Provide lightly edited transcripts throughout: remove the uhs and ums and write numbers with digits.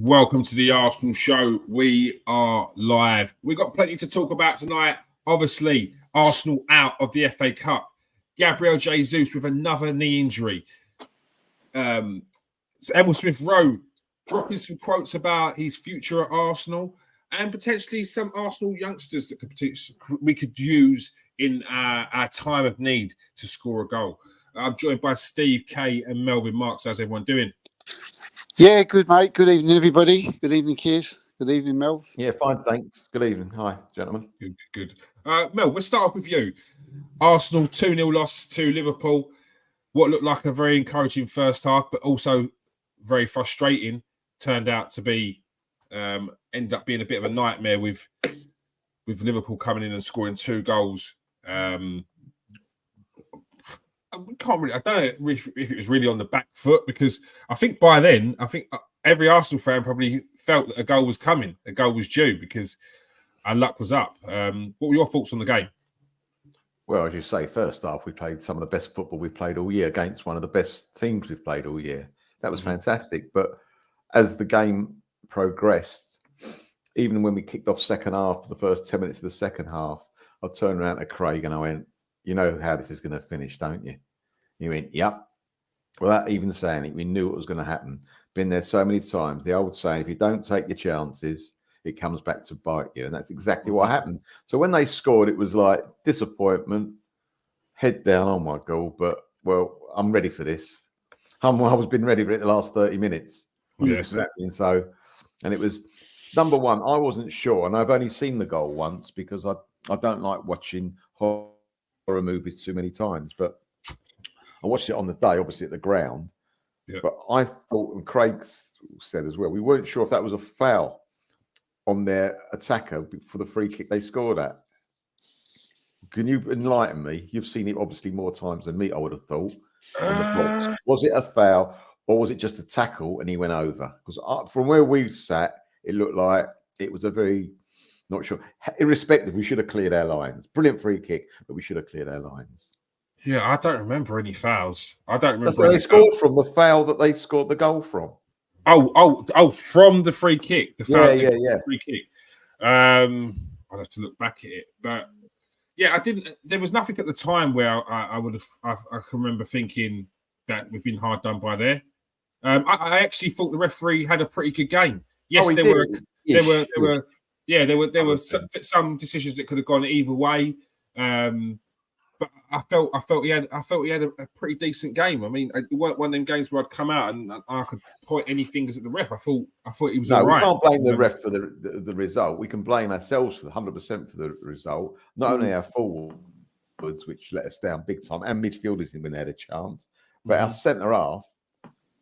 Welcome to the Arsenal show. We are live. We've got plenty to talk about tonight. Obviously, Arsenal out of the FA Cup. Gabriel Jesus with another knee injury. Emil Smith-Rowe dropping some quotes about his future at Arsenal and potentially some Arsenal youngsters that we could use in our time of need to score a goal. I'm joined by Steve, Kay and Melvin. Marks. How's everyone doing? Yeah, good, mate. Good evening, everybody. Good evening, Kears. Good evening, Mel. Yeah, fine, thanks. Good evening. Hi, gentlemen. Good. Mel, we'll start off with you. Arsenal 2-0 loss to Liverpool. What looked like a very encouraging first half, but also very frustrating, turned out to be, ended up being a bit of a nightmare with Liverpool coming in and scoring 2 goals. We can't really. I don't know if it was really on the back foot, because I think by then, every Arsenal fan probably felt that a goal was coming, a goal was due, because our luck was up. What were your thoughts on the game? Well, as you say, first half we played some of the best football we've played all year against one of the best teams we've played all year. That was fantastic. But as the game progressed, even when we kicked off second half, for the first 10 minutes of the second half, I turned around to Craig and I went, "You know how this is going to finish, don't you?" He went, "Yep." Without even saying it, we knew it was going to happen. Been there so many times. The old saying, if you don't take your chances, it comes back to bite you. And that's exactly what happened. So when they scored, it was like disappointment, head down, oh my God. But, well, I'm ready for this. I've been ready for it the last 30 minutes. Yes. Exactly. And it was, number one, I wasn't sure. And I've only seen the goal once because I don't like watching horror movies too many times. But I watched it on the day, obviously at the ground. Yeah. But I thought, and Craig said as well, we weren't sure if that was a foul on their attacker for the free kick they scored at. Can you enlighten me? You've seen it obviously more times than me, I would have thought. In the box. Was it a foul or was it just a tackle and he went over? Because from where we sat, it looked like it was a very, not sure. Irrespective, we should have cleared our lines. Brilliant free kick, but we should have cleared our lines. Yeah, I don't remember any fouls. I don't remember. That's where they scored from, the foul that they scored the goal from. Oh, from the free kick. The foul, yeah. Free kick. I'd have to look back at it. But yeah, I didn't. There was nothing at the time where I can remember thinking that we've been hard done by there. I actually thought the referee had a pretty good game. Yes, there were some decisions that could have gone either way. But I felt he had a pretty decent game. I mean, it weren't one of them games where I'd come out and I could point any fingers at the ref. I thought he was all right. We can't blame the ref for the result. We can blame ourselves for 100% for the result. Not only our forwards, which let us down big time, and midfielders when they had a chance, but our centre half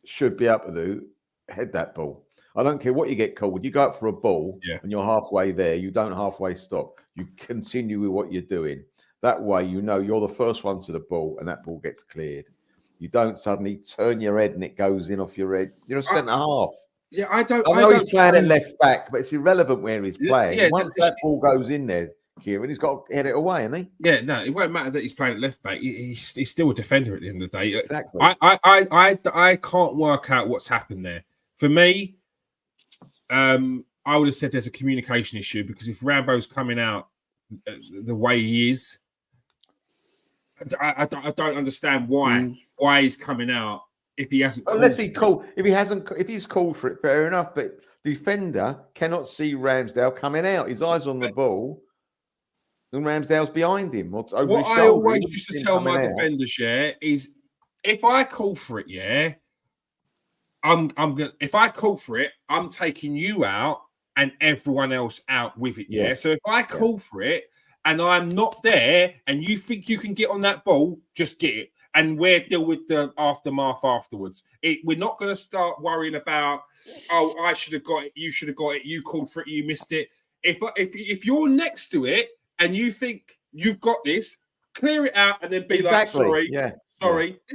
should be able to head that ball. I don't care what you get called. You go up for a ball and you're halfway there. You don't halfway stop. You continue with what you're doing. That way, you know you're the first one to the ball and that ball gets cleared. You don't suddenly turn your head and it goes in off your head. You're a centre half. Yeah, I know he's playing at left back, but it's irrelevant where he's playing. Yeah, once that ball goes in there, Kieran, he's got to head it away, hasn't he? Yeah, no, it won't matter that he's playing at left back. He's still a defender at the end of the day. Exactly. I can't work out what's happened there. For me, I would have said there's a communication issue, because if Rambo's coming out the way he is, I don't understand why he's coming out if he hasn't. If he's called for it, fair enough. But the defender cannot see Ramsdale coming out. His eyes on the ball, and Ramsdale's behind him. What I always used to tell my defenders, is if I call for it, I'm gonna. If I call for it, I'm taking you out and everyone else out with it. Yeah. So if I call for it, and I'm not there, and you think you can get on that ball, just get it. And we'll deal with the aftermath afterwards. We're not going to start worrying about, I should have got it, you should have got it, you called for it, you missed it. If you're next to it and you think you've got this, clear it out and then be like, sorry.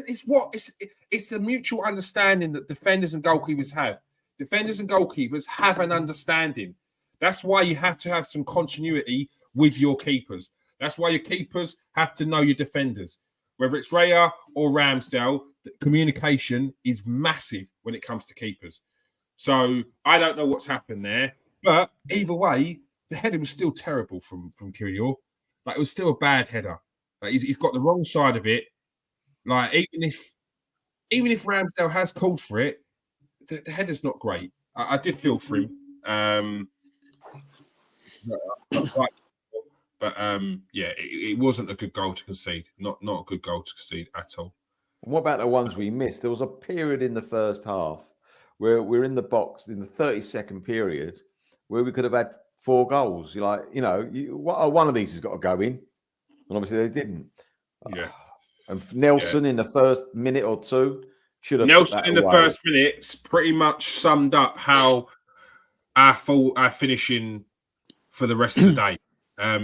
It's the mutual understanding that defenders and goalkeepers have. Defenders and goalkeepers have an understanding. That's why you have to have some continuity with your keepers. That's why your keepers have to know your defenders. Whether it's Raya or Ramsdale, communication is massive when it comes to keepers. So I don't know what's happened there. But either way, the header was still terrible from Kyrgios. Like, it was still a bad header. Like, he's got the wrong side of it. Like, even if Ramsdale has called for it, the header's not great. I did feel for him. But yeah, it wasn't a good goal to concede. Not a good goal to concede at all. And what about the ones we missed? There was a period in the first half where we're in the box in the 32nd period where we could have had 4 goals. You're like, one of these has got to go in. And obviously they didn't. Yeah. And Nelson in the first minute or two should have. Nelson in the first minute pretty much summed up how our finishing for the rest of the day.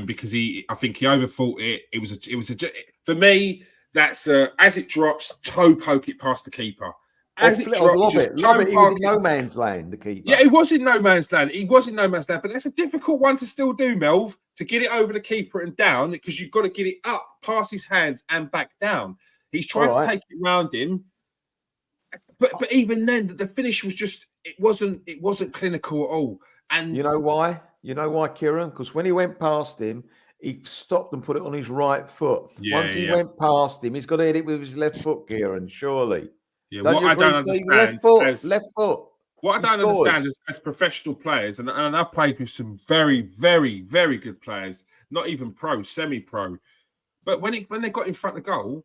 Because I think he overthought it. It was for me. That's as it drops, toe poke it past the keeper. As it drops, lob it. He was in no man's land, the keeper. Yeah, he was in no man's land. But that's a difficult one to still do, Melv, to get it over the keeper and down, because you've got to get it up past his hands and back down. He's trying to take it around him. But even then, the finish was just it wasn't clinical at all. And you know why? Kieran? Because when he went past him, he stopped and put it on his right foot. Once he went past him, he's got to hit it with his left foot, Kieran, surely. Yeah, what I don't understand left foot. What I don't understand as professional players, and I've played with some very, very, very good players, not even pro, semi-pro. But when they got in front of goal,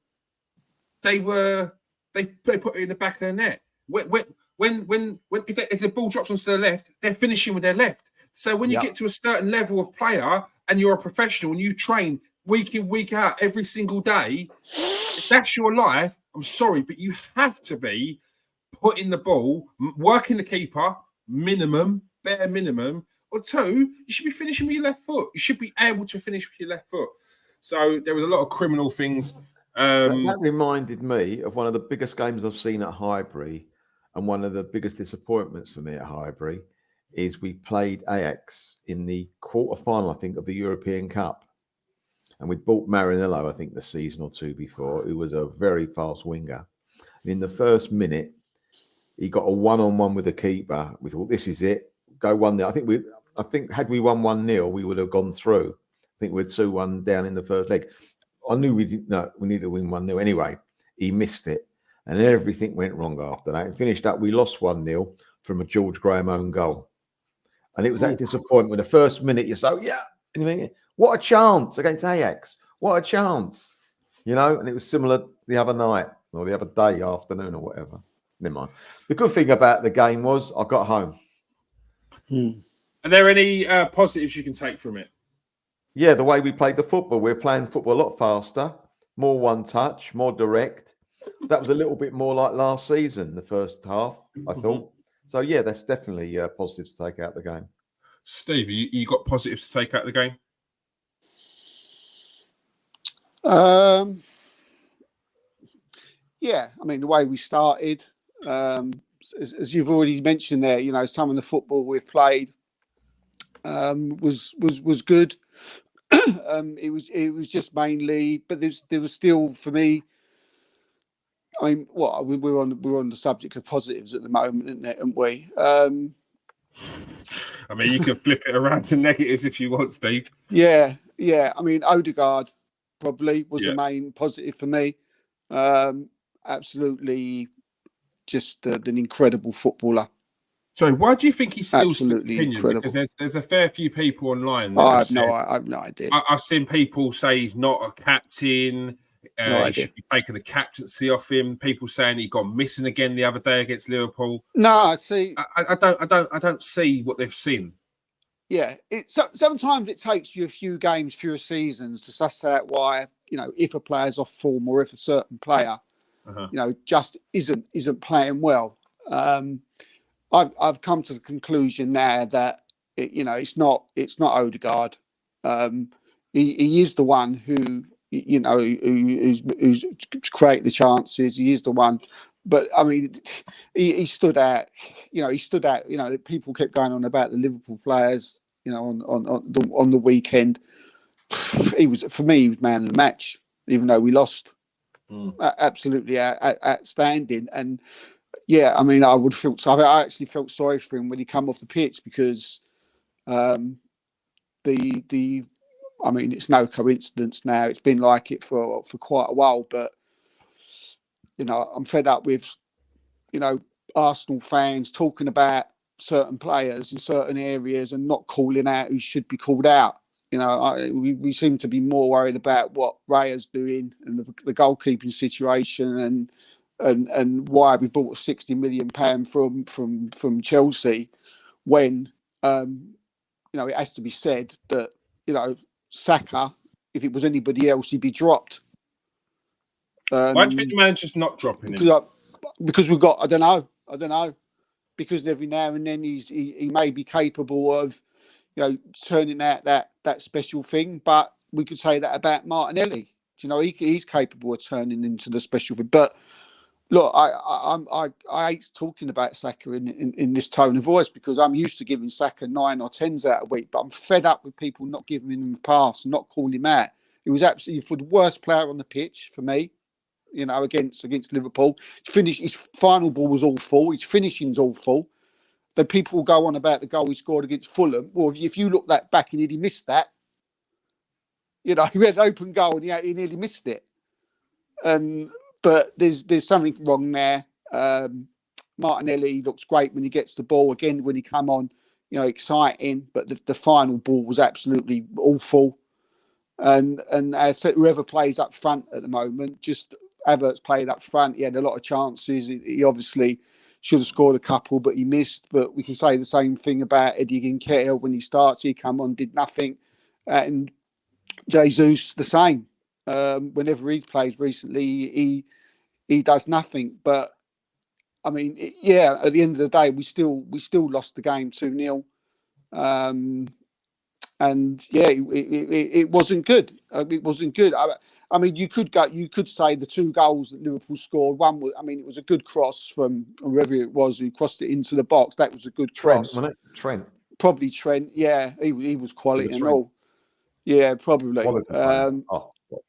they put it in the back of their net. If the ball drops onto their left, they're finishing with their left. So when you get to a certain level of player and you're a professional and you train week in, week out every single day, if that's your life, I'm sorry, but you have to be putting the ball, working the keeper, bare minimum, or 2, you should be finishing with your left foot. You should be able to finish with your left foot. So there was a lot of criminal things. That reminded me of one of the biggest games I've seen at Highbury, and one of the biggest disappointments for me at Highbury is we played Ajax in the quarter-final, I think, of the European Cup. And we bought Marinello, I think, the season or 2 before, who was a very fast winger. And in the first minute, he got a one-on-one with the keeper. We thought, this is it. Go 1-0. I think had we won 1-0, we would have gone through. I think we're 2-1 down in the first leg. I knew we needed to win 1-0 anyway. He missed it. And everything went wrong after that. And finished up, we lost 1-0 from a George Graham own goal. And it was that disappointment. The first minute, you're so, and you think, what a chance against Ajax. What a chance. And it was similar the other night or the other day, afternoon or whatever. Never mind. The good thing about the game was I got home. Are there any positives you can take from it? Yeah, the way we played the football. We're playing football a lot faster, more one touch, more direct. That was a little bit more like last season, the first half, I thought. So, yeah, that's definitely positives to take out the game. Steve, you got positives to take out the game? Yeah, I mean, the way we started, as you've already mentioned there, some of the football we've played was good. It was just mainly, but there was still, for me, I mean, we're on the subject of positives at the moment, aren't we? I mean, you can flip it around to negatives if you want, Steve. Yeah. I mean, Odegaard probably was the main positive for me. Absolutely, just an incredible footballer. So, why do you think he's still absolutely incredible? Because there's a fair few people online. I have no idea. I've seen people say he's not a captain. He should be taking the captaincy off him. People saying he got missing again the other day against Liverpool. No, see, I don't see what they've seen. Yeah, sometimes it takes you a few games, fewer seasons to suss out why, if a player's off form or if a certain player, just isn't playing well. I've come to the conclusion now that it's not Odegaard. He is the one who's created the chances. He is the one, but I mean, he stood out. He stood out. People kept going on about the Liverpool players. On the weekend, he was man of the match, even though we lost. Absolutely outstanding. And Yeah, I mean, I would feel. I actually felt sorry for him when he came off the pitch because the I mean, it's no coincidence now. It's been like it for quite a while, but I'm fed up with Arsenal fans talking about certain players in certain areas and not calling out who should be called out. We seem to be more worried about what Raya's doing and the goalkeeping situation and why we bought a £60 million from Chelsea when it has to be said that Saka, if it was anybody else, he'd be dropped. Why do you think the manager's not dropping him? Because we've got I don't know. Because every now and then he may be capable of turning out that special thing, but we could say that about Martinelli. He's capable of turning into the special thing. But look, I hate talking about Saka in this tone of voice because I'm used to giving Saka 9 or 10s out a week, but I'm fed up with people not giving him a pass and not calling him out. He was absolutely for the worst player on the pitch for me. Against Liverpool. His final ball was awful. His finishing's awful. Then people will go on about the goal he scored against Fulham. Well, if you look that back and he missed that, he had an open goal and he nearly missed it. But there's something wrong there. Martinelli looks great when he gets the ball. Again, when he come on, exciting. But the final ball was absolutely awful. And as I said, whoever plays up front at the moment, just Havertz played up front. He had a lot of chances. He obviously should have scored a couple, but he missed. But we can say the same thing about Eddie Nketiah. When he starts, he come on, did nothing. And Jesus, the same. Whenever he plays recently, he does nothing. But, I mean, at the end of the day, we still lost the game 2-0. And it wasn't good. It wasn't good. I mean, you could say the 2 goals that Liverpool scored. One was, it was a good cross from whoever it was who crossed it into the box. That was a good cross. Trent, wasn't it? Trent. Probably Trent. Yeah, he was quality and all. Yeah, probably.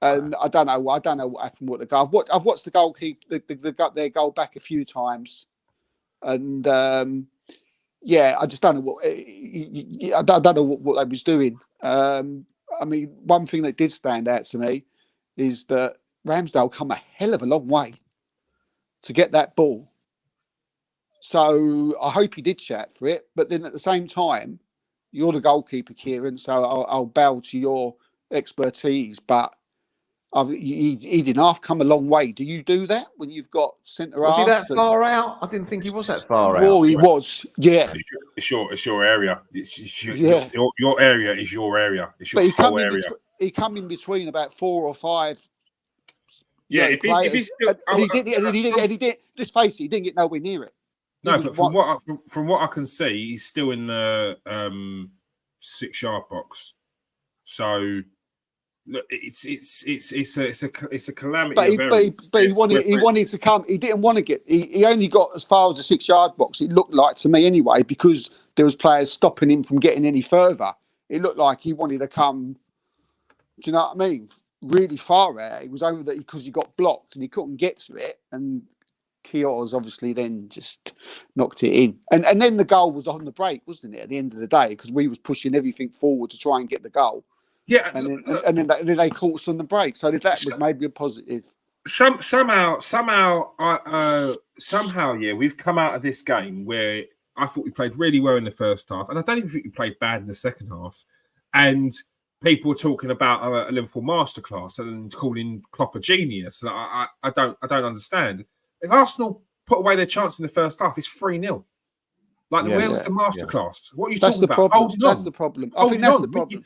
And I don't know what happened with the goal. I've watched the goalkeeper, their goal back a few times, and I just don't know what I don't know what they was doing. I mean, one thing that did stand out to me is that Ramsdale come a hell of a long way to get that ball. So I hope he did shout for it. But then at the same time, you're the goalkeeper, Kieran, so I'll bow to your expertise. But he didn't half come a long way. Do you do that when you've got centre half? Was he that far out? I didn't think he was that far out. Well, he was. Yeah, it's your area. Your area is your area. It's your whole area. He come in between about 4 or 5. Yeah, if he's still, he did. Let's face it, he didn't get nowhere near it. No, but from what I can see, he's still in the 6-yard box. So look, it's a calamity. But he wanted to come. He didn't want to get. He only got as far as the 6-yard box. It looked like to me anyway, because there was players stopping him from getting any further. It looked like he wanted to come. Do you know what I mean? Really far out. He was over that because he got blocked and he couldn't get to it. And Kiyo's obviously then just knocked it in. And then the goal was on the break, wasn't it? At the end of the day, because we was pushing everything forward to try and get the goal. Yeah, and then they caught us on the break. So that was maybe a positive. Somehow, we've come out of this game where I thought we played really well in the first half, and I don't even think we played bad in the second half. And people were talking about a Liverpool masterclass and calling Klopp a genius. And I don't understand. If Arsenal put away their chance in the first half, it's 3-0. Like, where's the masterclass? What are you talking about? Holding on. That's the problem. I think that's the problem.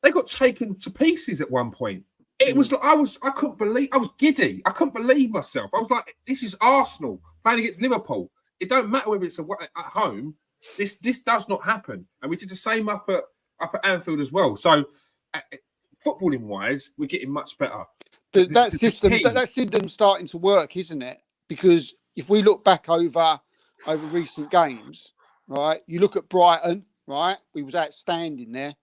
They got taken to pieces at one point. It was like I couldn't believe. I was giddy. I couldn't believe myself. I was like, this is Arsenal playing against Liverpool. It don't matter whether it's at home. This does not happen. And we did the same up at Anfield as well. So, footballing wise, we're getting much better. That system's starting to work, isn't it? Because if we look back over recent games, right? You look at Brighton, right? We was outstanding there,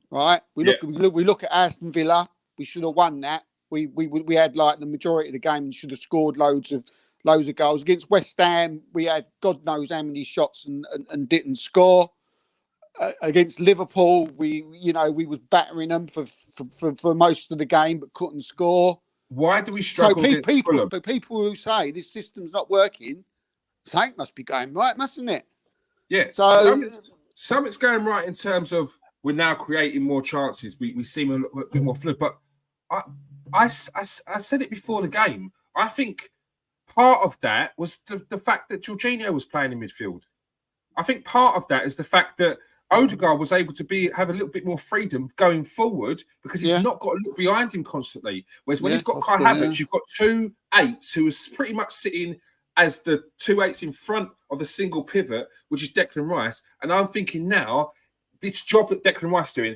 right? We look at Aston Villa. We should have won that. We had like the majority of the game and should have scored loads of loads of goals. Against West Ham, we had God knows how many shots and didn't score. Against Liverpool, we was battering them for most of the game, but couldn't score. Why do we struggle against Fulham? But people who say this system's not working, something must be going right, mustn't it? Yeah. So something's going right in terms of we're now creating more chances. We seem a bit more fluid. But I said it before the game. I think part of that was the fact that Jorginho was playing in midfield. I think part of that is the fact that Odegaard was able to have a little bit more freedom going forward because he's not got to look behind him constantly. Whereas when he's got Kai Havertz, you've got 2 8s who is pretty much sitting as the 2 8s in front of the single pivot, which is Declan Rice. And I'm thinking now, this job that Declan Rice is doing,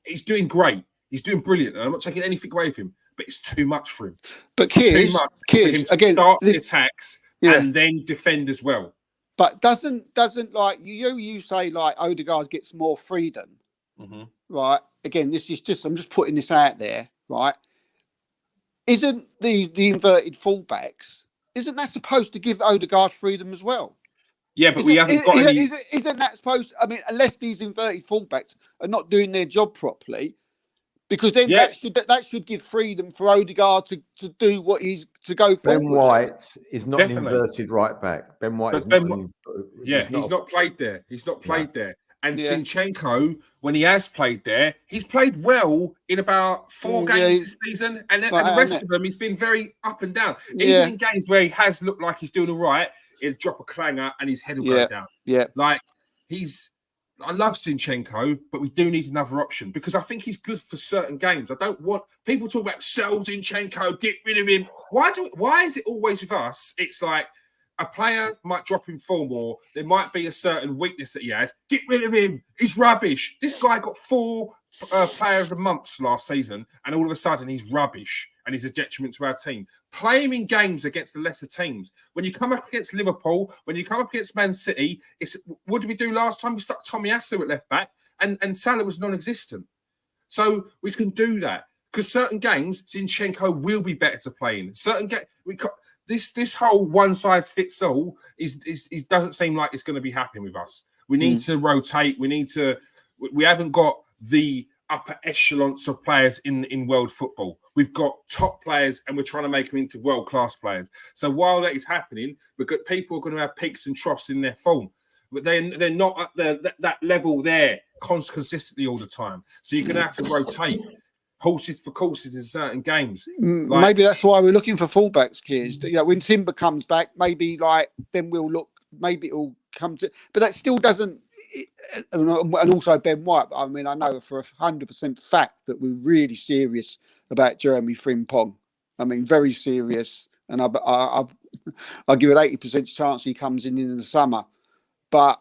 he's doing great. He's doing brilliant. And I'm not taking anything away from him, but it's too much for him. But Kears, for him to again, start the attacks and then defend as well. But doesn't like you say like Odegaard gets more freedom, right? Again, this is just I'm just putting this out there, right? Isn't the inverted fullbacks? Isn't that supposed to give Odegaard freedom as well? Yeah, but we haven't got any. Isn't that supposed? I mean, unless these inverted fullbacks are not doing their job properly, because then that should give freedom for Odegaard to do what he's to go forward. Ben White is not an inverted right back. Ben White is he's not played there. He's not played there. And Zinchenko, when he has played there, he's played well in about 4 games this season. And the rest of them, he's been very up and down. Even in games where he has looked like he's doing all right, he'll drop a clanger and his head will go down. Yeah. Like, I love Zinchenko, but we do need another option because I think he's good for certain games. I don't want people talk about sell Zinchenko, get rid of him. Why is it always with us? It's like a player might drop in form or there might be a certain weakness that he has. Get rid of him. He's rubbish. This guy got 4 player of the months last season, and all of a sudden he's rubbish and he's a detriment to our team. Play him in games against the lesser teams. When you come up against Liverpool, when you come up against Man City, what did we do last time? We stuck Tommy Asu at left back and Salah was non-existent. So we can do that because certain games, Zinchenko will be better to play in. Certain games, this whole one size fits all doesn't seem like it's going to be happening with us. We need to rotate. We haven't got the upper echelons of players in world football. We've got top players and we're trying to make them into world-class players. So while that is happening, we've got people who are going to have peaks and troughs in their form. But they're not at that level there consistently all the time. So you're going to have to rotate horses for courses in certain games. Maybe that's why we're looking for fullbacks, kids. When Timber comes back, maybe then we'll look, maybe it'll come to, but that still doesn't. And also Ben White. I mean, I know for 100% fact that we're really serious about Jeremy Frimpong. I mean, very serious. And I'll give it 80% chance he comes in the summer. But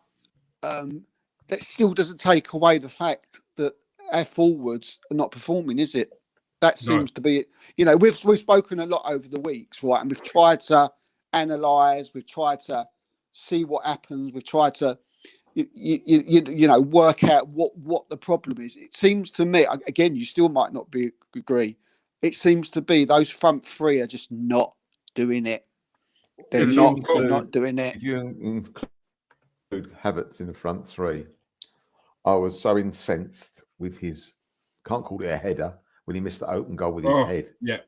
that still doesn't take away the fact that our forwards are not performing, is it? That seems to be, we've spoken a lot over the weeks, right? And we've tried to analyse, we've tried to see what happens, we've tried to work out what the problem is. It seems to me, again, you still might not agree. It seems to be those front 3 are just not doing it. They're not doing it. If you include Havertz in the front 3, I was so incensed with his, can't call it a header, when he missed the open goal with his head. Yeah.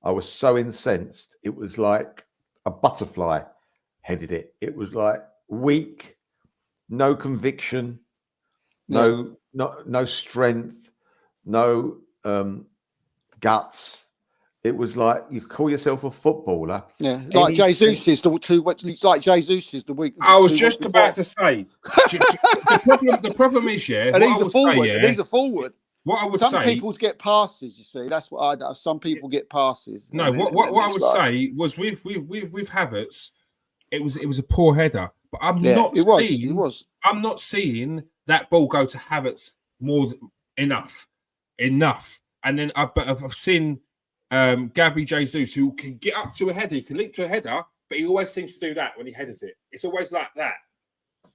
I was so incensed. It was like a butterfly headed it. It was like weak, no conviction, no strength, no guts. It was like you call yourself a footballer. Yeah, like Jesus is the week. I was just about to say the problem is, and he's a forward. And he's a forward. What I would say, some people get passes. You see, that's what I do. Some people get passes. No, what I would say was with Havertz, it was a poor header. But I'm not seeing that ball go to Havertz more than enough. And then I've seen Gabby Jesus, who can get up to a header, he can leap to a header, but he always seems to do that when he headers it. It's always like that.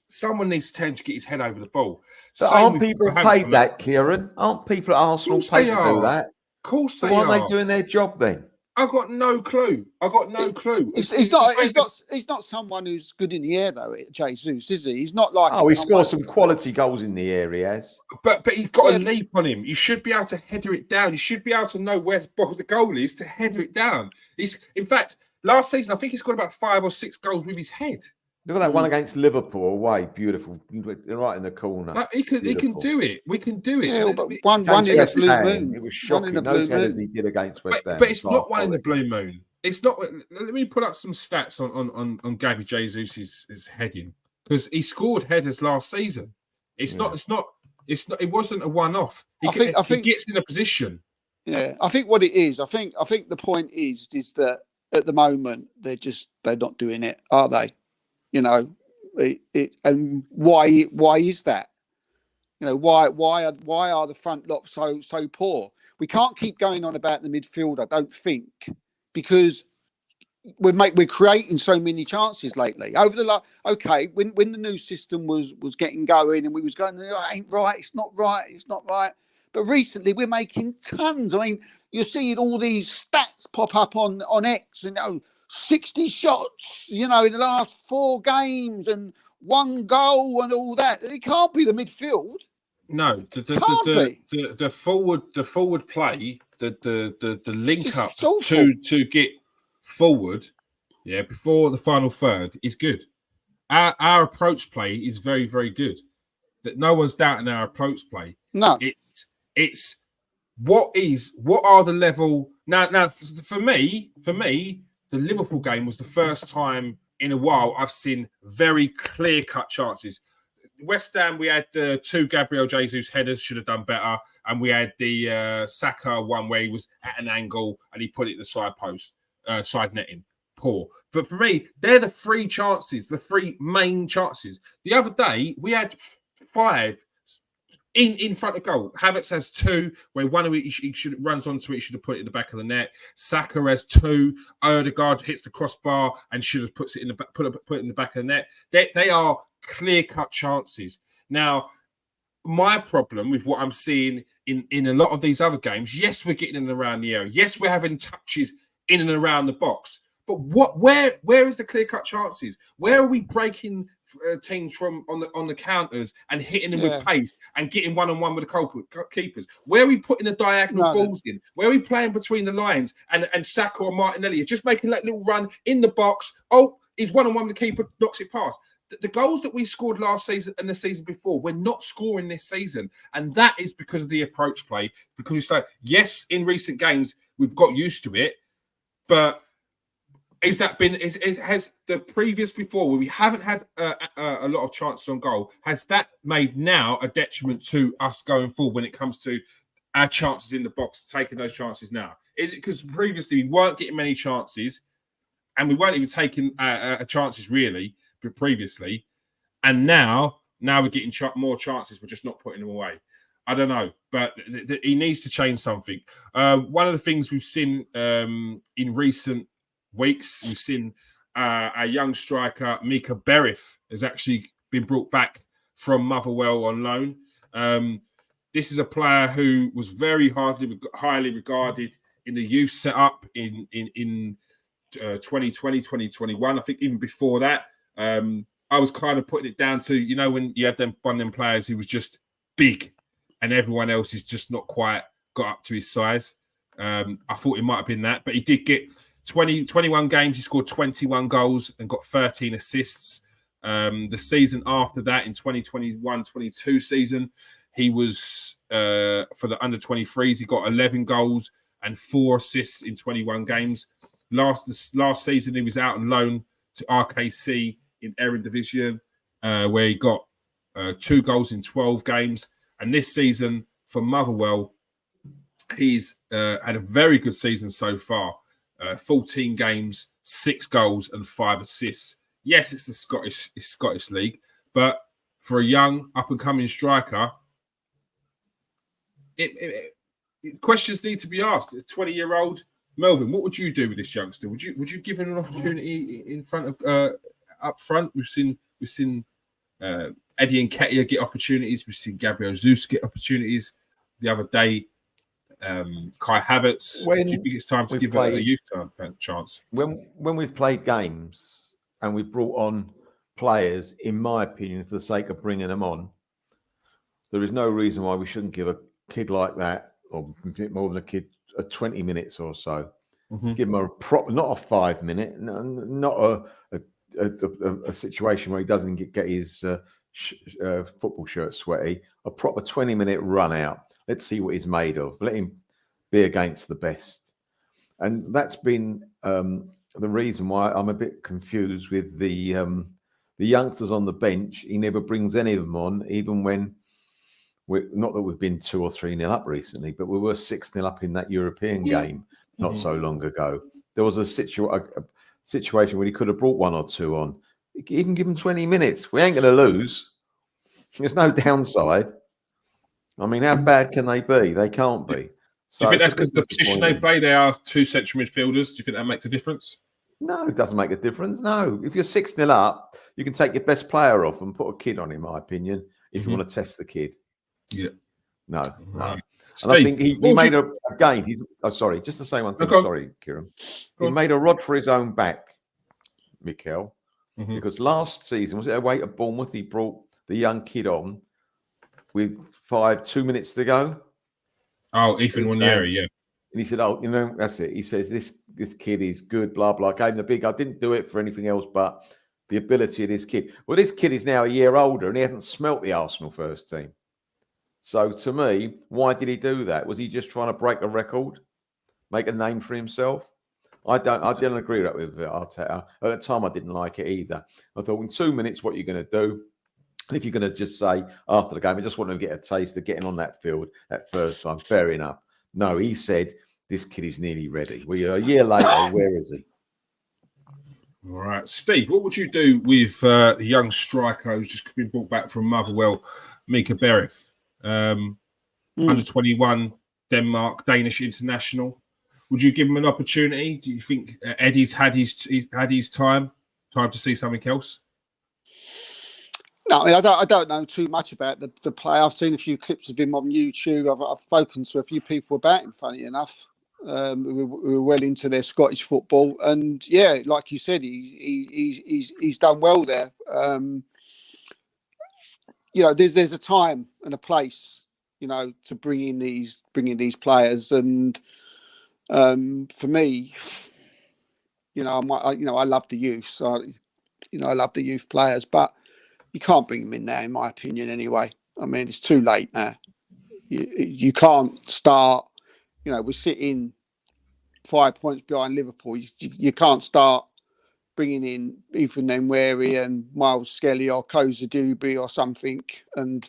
Someone needs to tell him to get his head over the ball. Aren't people paid that, Kieran? Aren't people at Arsenal paid to do that? Of course they are. Why are they doing their job then? I got no clue. He's not someone who's good in the air though. Jesus, is he? He's not like. Oh, he scores some quality goals in the air. He has. But he's got a leap on him. You should be able to header it down. You should be able to know where the goal is to header it down. In fact, last season I think he's got about 5 or 6 goals with his head. Look at that one against Liverpool away. Beautiful. Right in the corner. Like, he can do it. We can do it. Yeah, but one in the blue moon. It was shocking. Those headers he did against West Ham. But it's not one in the blue moon. It's not. Let me put up some stats on Gabby Jesus' heading, because he scored headers last season. It wasn't a one-off. He gets in a position. Yeah, I think what it is. I think the point is that at the moment they're not doing it, are they? You know, and why is that? You know, why are the front lot so poor? We can't keep going on about the midfield, I don't think, because we're creating so many chances lately. Over the when the new system was getting going and we was going, oh, it ain't right, it's not right. But recently we're making tons. I mean, you're seeing all these stats pop up on X, and 60 shots, in the last 4 games and 1 goal and all that. It can't be the midfield. No, the forward play, the link up to get forward, before the final third is good. Our approach play is very, very good. That no one's doubting our approach play. No, it's what are the level now for me. The Liverpool game was the first time in a while I've seen very clear-cut chances. West Ham, we had the 2 Gabriel Jesus headers, should have done better, and we had the Saka one where he was at an angle and he put it in the side post, side netting. Poor. But for me, they're the 3 chances, the 3 main chances. The other day, we had 5 in front of goal. Havertz has 2, where one of it he should runs onto it, he should have put it in the back of the net. Saka has 2. Odegaard hits the crossbar and should have put it in the back of the net. They are clear-cut chances. Now, my problem with what I'm seeing in a lot of these other games, yes, we're getting in and around the area. Yes, we're having touches in and around the box. But where is the clear-cut chances? Where are we breaking teams from on the counters and hitting them with pace and getting one-on-one with the keepers? Where are we putting the diagonal balls in? Where are we playing between the lines and Saka or Martinelli is just making that little run in the box? Oh, he's one-on-one with the keeper, knocks it past. The goals that we scored last season and the season before, we're not scoring this season. And that is because of the approach play. Because you say, yes, in recent games, we've got used to it, but has the previous before where we haven't had a lot of chances on goal, has that made now a detriment to us going forward when it comes to our chances in the box, taking those chances now? Is it because previously we weren't getting many chances and we weren't even taking chances really previously, and now we're getting more chances, we're just not putting them away? I don't know, but he needs to change something. One of the things we've seen in recent weeks, we've seen our young striker Mika Berif has actually been brought back from Motherwell on loan. This is a player who was very highly regarded in the youth setup in 2020, 2021. I think even before that, I was kind of putting it down to, when you had one of them players who was just big and everyone else is just not quite got up to his size. I thought it might have been that, but he did get 21 games, he scored 21 goals and got 13 assists. The season after that, in 2021-22 season, he was, for the under-23s, he got 11 goals and 4 assists in 21 games. Last season, he was out on loan to RKC in Eredivisie, where he got 2 goals in 12 games. And this season, for Motherwell, he's had a very good season so far. 14 games, 6 goals and 5 assists. Yes, it's the Scottish League, but for a young up-and-coming striker, questions need to be asked. A 20-year-old Melvin, what would you do with this youngster? Would you give him an opportunity in front of up front? We've seen Eddie Nketiah get opportunities. We've seen Gabriel Jesus get opportunities. The other day, Kai Havertz. Do you think it's time to give a youth chance? When we've played games and we've brought on players, in my opinion, for the sake of bringing them on, there is no reason why we shouldn't give a kid like that, or more than a kid, 20 minutes or so. Mm-hmm. Give him a proper, not a 5 minute, not a situation where he doesn't get his football shirt sweaty. A proper 20-minute run out. Let's see what he's made of. Let him be against the best. And that's been the reason why I'm a bit confused with the youngsters on the bench. He never brings any of them on, even when not that we've been 2 or 3-0 up recently, but we were 6-0 up in that European game not so long ago. There was a situation where he could have brought 1 or 2 on. Even give him 20 minutes. We ain't going to lose. There's no downside. I mean, how bad can they be? They can't be. Do you think that's because the position they play, they are 2 central midfielders? Do you think that makes a difference? No, it doesn't make a difference. No. If you're 6-0 up, you can take your best player off and put a kid on, in my opinion, if you want to test the kid. Yeah. No. Steve, and I think he made sorry, just to say one thing. Sorry, Kieran. He made a rod for his own back, Mikel, because last season, was it away at Bournemouth, he brought the young kid on with 2 minutes to go. Oh, Ethan Wanyeri, yeah. And he said, "Oh, that's it." He says, "This kid is good." Blah blah. Gave him the big. I didn't do it for anything else, but the ability of this kid. Well, this kid is now a year older, and he hasn't smelt the Arsenal first team. So to me, why did he do that? Was he just trying to break a record, make a name for himself? I didn't agree with Arteta. At the time, I didn't like it either. I thought, in 2 minutes, what are you going to do? And if you're going to just say after the game, I just want to get a taste of getting on that field that first time, fair enough. No, he said, this kid is nearly ready. Well, a year later, where is he? All right. Steve, what would you do with the young striker who's just been brought back from Motherwell, Mika Berith? Under 21, Denmark, Danish international. Would you give him an opportunity? Do you think Eddie's had his time to see something else? No, I mean, I don't know too much about the player. I've seen a few clips of him on YouTube. I've spoken to a few people about him, funny enough, who were well into their Scottish football. And yeah, like you said, he's done well there. There's a time and a place, to bring in these players. And for me, I love the youth. So, I love the youth players, but you can't bring them in there, in my opinion, anyway. I mean, it's too late now. You can't start, we're sitting 5 points behind Liverpool. You can't start bringing in Ethan Nwaneri and Miles Skelly or Koza Dubé or something and,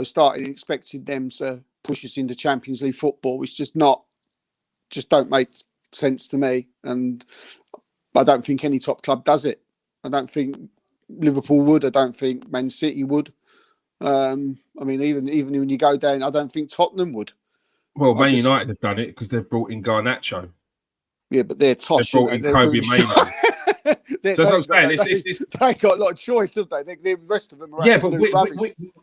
starting expecting them to push us into Champions League football. It's just don't make sense to me. And I don't think any top club does it. I don't think Liverpool would. I don't think Man City would. I mean, even when you go down, I don't think Tottenham would. Well, Man United have done it because they've brought in Garnacho. Yeah, but they're tosh. They've brought in Kobe Mainoo. So that's what I'm saying. They got a lot of choice, have they? The rest of them are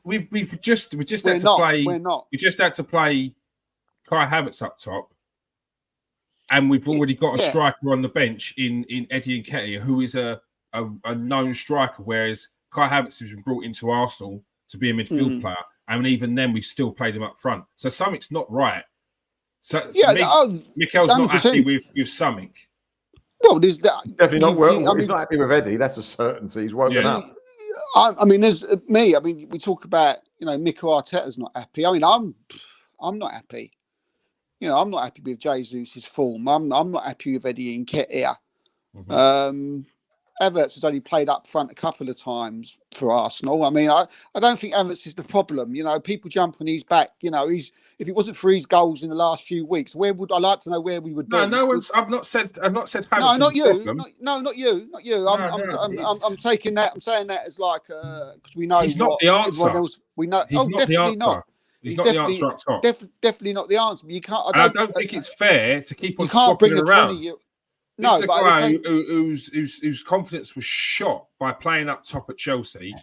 we've just had to play. We're not. We just had to play Kai Havertz up top, and we've already got a striker on the bench in Eddie Nketiah, who is a known striker, whereas Kai Havertz has been brought into Arsenal to be a midfield player, and even then we've still played him up front. So something's not right. Mikel's not happy with something. Well, there's definitely not. Well, he's not happy with Eddie. That's a certainty. He's woken up. I mean, there's me. I mean, we talk about Mikel Arteta's not happy. I mean, I'm not happy. I'm not happy with Jesus' form. I'm not happy with Eddie Nketiah. Havertz has only played up front a couple of times for Arsenal. I mean, I don't think Havertz is the problem. People jump on his back. If it wasn't for his goals in the last few weeks, I like to know where we would be. No one's. I've not said Havertz. No, not you. Problem. Not you. I'm taking that. I'm saying that as like because we know he's not the answer. Else, we know he's not the answer. Not. He's not the answer up top. Definitely not the answer. But you can't. I don't think it's fair to keep on swapping around. This is a guy whose confidence was shot by playing up top at Chelsea.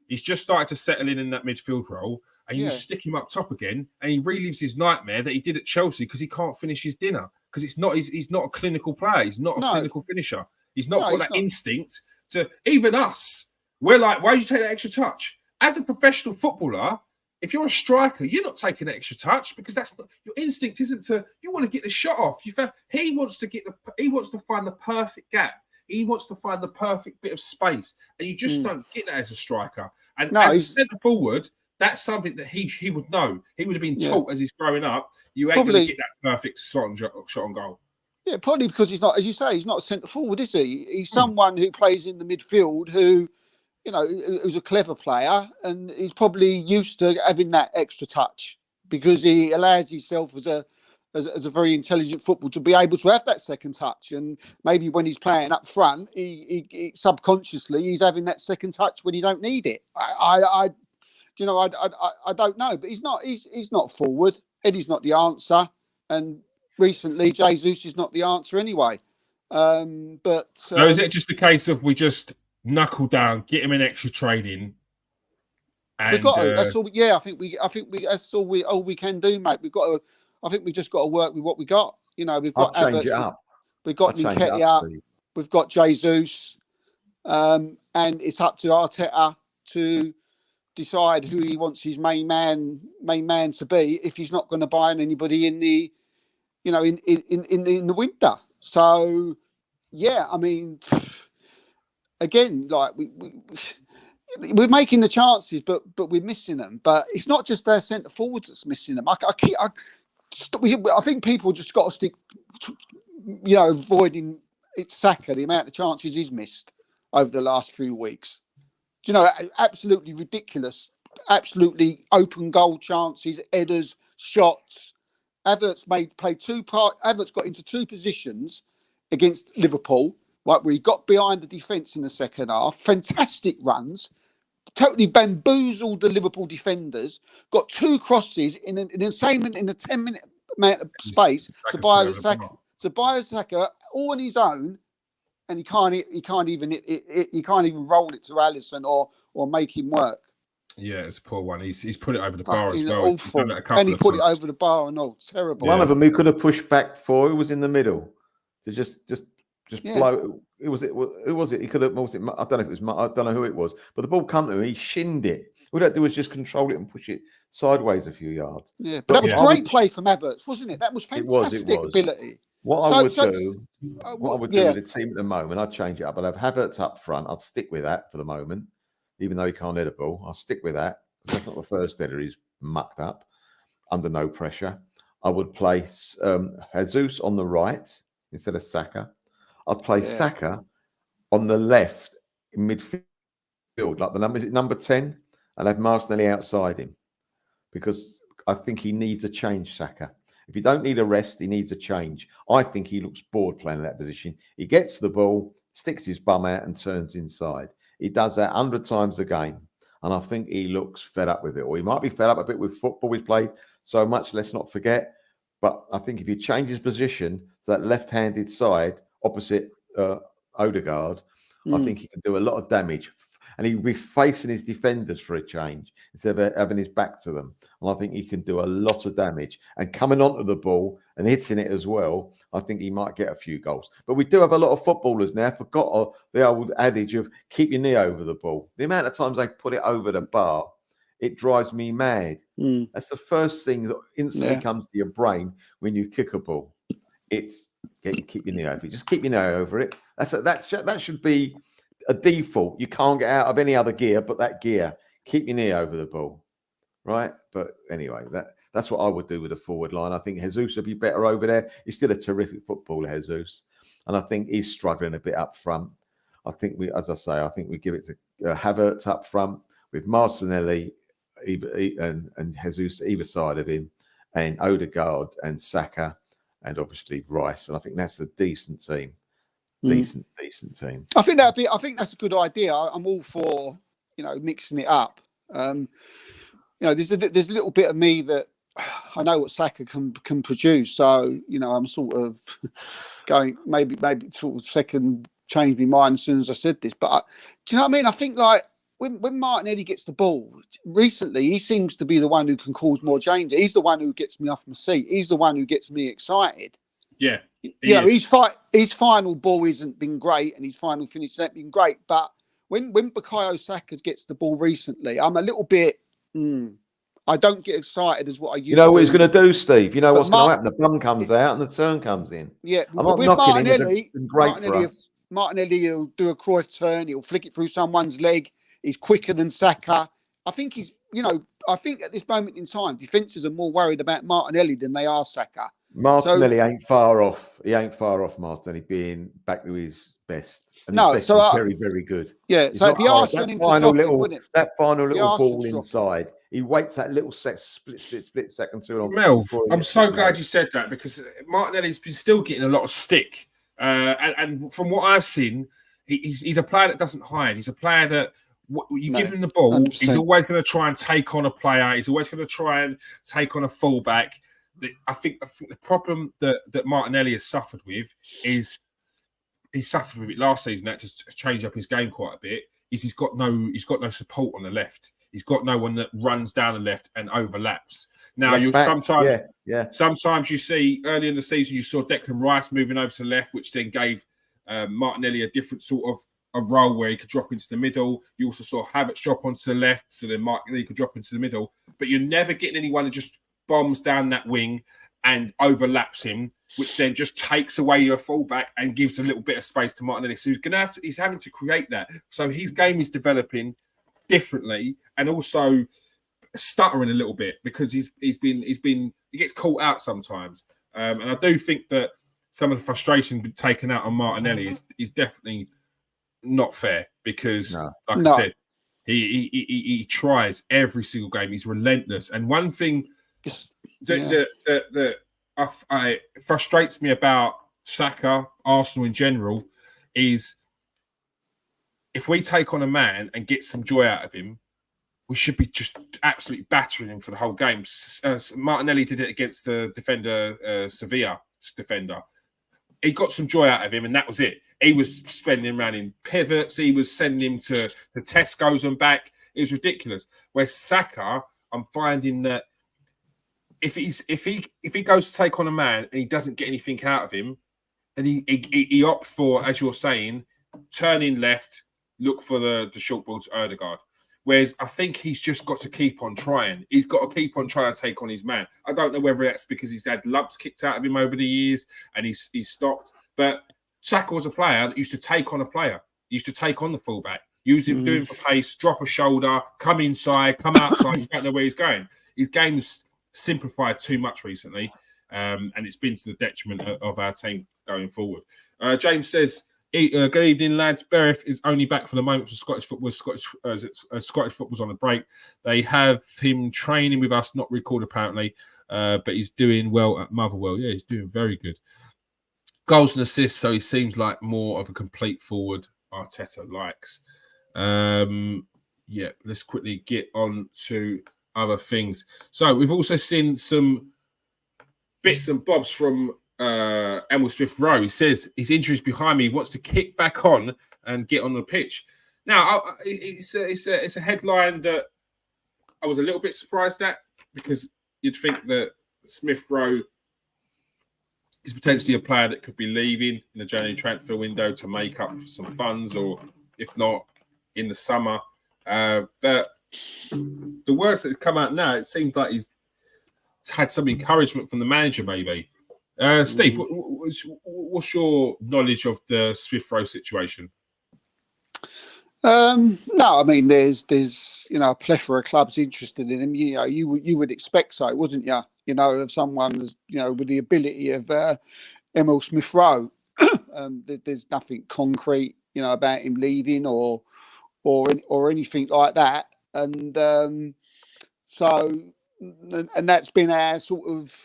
He's just started to settle in that midfield role, and you stick him up top again, and he relives his nightmare that he did at Chelsea because he can't finish his dinner because he's not a clinical player. He's not a clinical finisher. He's not got that instinct to. Even us, we're like, why do you take that extra touch? As a professional footballer, if you're a striker, you're not taking an extra touch because that's not, your instinct isn't to. You want to get the shot off. He wants to find the perfect gap. He wants to find the perfect bit of space, and you just don't get that as a striker. And as a centre forward, that's something that he would know. He would have been taught as he's growing up. You ain't going to get that perfect shot on goal. Yeah, probably because he's not, as you say, he's not a centre forward, is he? He's someone who plays in the midfield who, who's a clever player, and he's probably used to having that extra touch because he allows himself as a very intelligent footballer to be able to have that second touch. And maybe when he's playing up front, he subconsciously he's having that second touch when he don't need it. I don't know, but he's not forward. Eddie's not the answer, and recently Jesus is not the answer anyway. So is it just a case of we just knuckle down, get him in extra training? And, we've got to, that's all. Yeah, I think that's all we can do, mate. I think we just got to work with what we got. We've got change it up. We've got Nketiah, we've got Jesus, and it's up to Arteta to decide who he wants his main man to be if he's not going to buy anybody in the in the winter. So yeah, I mean, again, like we're making the chances, but we're missing them. But it's not just their centre forwards that's missing them. I think people just got to stick, avoiding it's Saka, the amount of chances he's missed over the last few weeks. Absolutely ridiculous, absolutely open goal chances, headers, shots. Havertz got into two positions against Liverpool, right, where he got behind the defence in the second half. Fantastic runs. Totally bamboozled the Liverpool defenders. Got two crosses in a 10-minute amount of space to buy Saka all on his own, and he can't even roll it to Alisson or make him work. Yeah, it's a poor one. He's put it over the bar as well. Awful. And he put it over the bar and all. Terrible. One of them he could have pushed back for. Who was in the middle to just blow. Who was it? He could have. Was it? I don't know if it was. I don't know who it was. But the ball come to him. He shinned it. All he had to do was just control it and push it sideways a few yards. Yeah, but that was great play from Havertz, wasn't it? That was fantastic ability. What I would do with the team at the moment, I'd change it up. I'd have Havertz up front. I'd stick with that for the moment, even though he can't head a ball. I'll stick with that. That's not the first header he's mucked up under no pressure. I would play Jesus on the right instead of Saka. I'd play Saka on the left in midfield, like number 10, and have Martinelli outside him because I think he needs a change, Saka. If he don't need a rest, he needs a change. I think he looks bored playing in that position. He gets the ball, sticks his bum out and turns inside. He does that 100 times a game. And I think he looks fed up with it. Or he might be fed up a bit with football. He's played so much, let's not forget. But I think if you change his position to that left-handed side opposite Odegaard, I think he can do a lot of damage. And he'll be facing his defenders for a change instead of having his back to them. And I think he can do a lot of damage. And coming onto the ball and hitting it as well, I think he might get a few goals. But we do have a lot of footballers now. Forgot the old adage of keep your knee over the ball. The amount of times they put it over the bar, it drives me mad. That's the first thing that instantly comes to your brain when you kick a ball. It's keep your knee over it. Just keep your knee over it. That should be a default. You can't get out of any other gear but that gear. Keep your knee over the ball, right? But anyway, that's what I would do with the forward line. I think Jesus would be better over there. He's still a terrific footballer, Jesus, and I think he's struggling a bit up front. I think we give it to Havertz up front with Martinelli and Jesus either side of him, and Odegaard and Saka, and obviously Rice. And I think that's a decent team. Decent team. I think that's a good idea. I'm all for mixing it up. There's a little bit of me that I know what Saka can produce. So I'm sort of going maybe sort of second change my mind as soon as I said this. But do you know what I mean? I think like when Martinelli gets the ball, recently he seems to be the one who can cause more danger. He's the one who gets me off my seat. He's the one who gets me excited. Yeah. His final ball hasn't been great, and his final finish hasn't been great. But when Bukayo Saka gets the ball recently, I'm a little bit. I don't get excited as what I used to. You know what he's going to do, Steve? You know what's going to happen? The bum comes out and the turn comes in. Yeah, I'm not knocking him. It's been great for us. Martinelli will do a Cruyff turn. He'll flick it through someone's leg. He's quicker than Saka. I think I think at this moment in time, defences are more worried about Martinelli than they are Saka. Martinelli ain't far off. He ain't far off, Martinelli, being back to his best. And his best is very, very good. Yeah, so it'd be harsh on him for dropping, wouldn't it? That final little ball inside. He waits that little split second too long. Mel, I'm so glad you said that, because Martinelli's been still getting a lot of stick. And from what I've seen, he's a player that doesn't hide. He's a player that you give him the ball, 100%. He's always going to try and take on a player. He's always going to try and take on a fullback. I think the problem that Martinelli has suffered with is he suffered with it last season. That to change up his game quite a bit. Is he's got no support on the left. He's got no one that runs down the left and overlaps. Now sometimes you see early in the season you saw Declan Rice moving over to the left, which then gave Martinelli a different sort of a role where he could drop into the middle. You also saw Havertz drop onto the left, so then Martinelli could drop into the middle. But you're never getting anyone who just bombs down that wing and overlaps him, which then just takes away your fullback and gives a little bit of space to Martinelli. So he's having to create that. So his game is developing differently and also stuttering a little bit because he gets caught out sometimes. And I do think that some of the frustration being taken out on Martinelli is definitely not fair because, I said, he tries every single game. He's relentless. And one thing that frustrates me about Saka, Arsenal in general, is if we take on a man and get some joy out of him, we should be just absolutely battering him for the whole game. Martinelli did it against the defender, Sevilla defender. He got some joy out of him, and that was it. He was spending him around in pivots. He was sending him to Tesco's and back. It was ridiculous. Where Saka, I'm finding that if he goes to take on a man and he doesn't get anything out of him, then he opts for, as you're saying, turn in left, look for the short ball to Ødegaard. Whereas I think he's just got to keep on trying. He's got to keep on trying to take on his man. I don't know whether that's because he's had lumps kicked out of him over the years and he's stopped. But Saka was a player that used to take on a player. He used to take on the fullback, use him, do him for pace, drop a shoulder, come inside, come outside. You don't know where he's going. His game's simplified too much recently, and it's been to the detriment of our team going forward. James says, good evening, lads. Berwick is only back for the moment for Scottish football. Scottish football's on a break. They have him training with us, not recalled apparently, but he's doing well at Motherwell. Yeah, he's doing very good. Goals and assists, so he seems like more of a complete forward. Arteta likes. Let's quickly get on to other things. So we've also seen some bits and bobs from Emil Smith-Rowe. He says his injury's behind me. He wants to kick back on and get on the pitch. Now, it's a headline that I was a little bit surprised at because you'd think that Smith-Rowe is potentially a player that could be leaving in the January transfer window to make up for some funds, or if not, in the summer. But the words that have come out now, it seems like he's had some encouragement from the manager, maybe. Steve, what's your knowledge of the Smith-Rowe situation? No, I mean, there's a plethora of clubs interested in him. You would expect so, wouldn't you? Of someone with the ability of Emil Smith-Rowe. There's nothing concrete, about him leaving or anything like that. And that's been our sort of,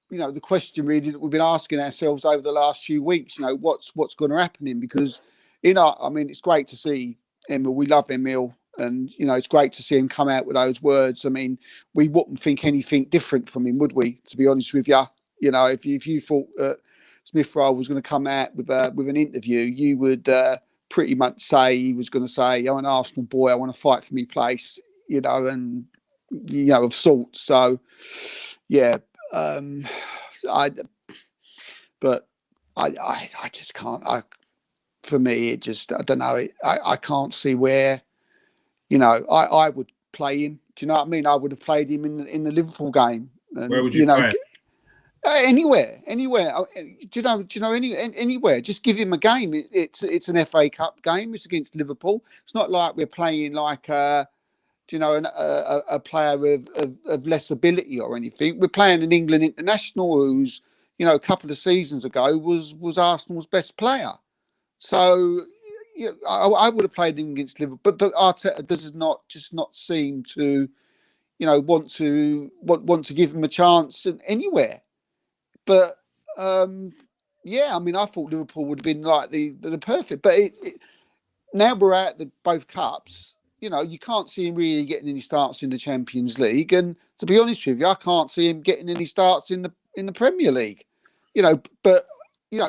the question really that we've been asking ourselves over the last few weeks. What's going to happen in, because it's great to see Emil. We love Emil, and it's great to see him come out with those words. I mean, we wouldn't think anything different from him, would we? To be honest with you, if you thought Smith-Rowe was going to come out with an interview, you would pretty much say he was going to say, "I'm an Arsenal boy. I want to fight for me place," and of sorts. So, yeah, I just can't. For me, it just I don't know. I can't see where, I would play him. Do you know what I mean? I would have played him in the Liverpool game. And, where would you play him? Anywhere. Do you know anywhere? Just give him a game. It's an FA Cup game. It's against Liverpool. It's not like we're playing like a player of less ability or anything. We're playing an England international who's, a couple of seasons ago was Arsenal's best player. So I would have played him against Liverpool, but Arteta does not seem to, want to give him a chance anywhere. But I thought Liverpool would have been like the perfect. But now we're at both cups. You can't see him really getting any starts in the Champions League, and to be honest with you, I can't see him getting any starts in the Premier League. But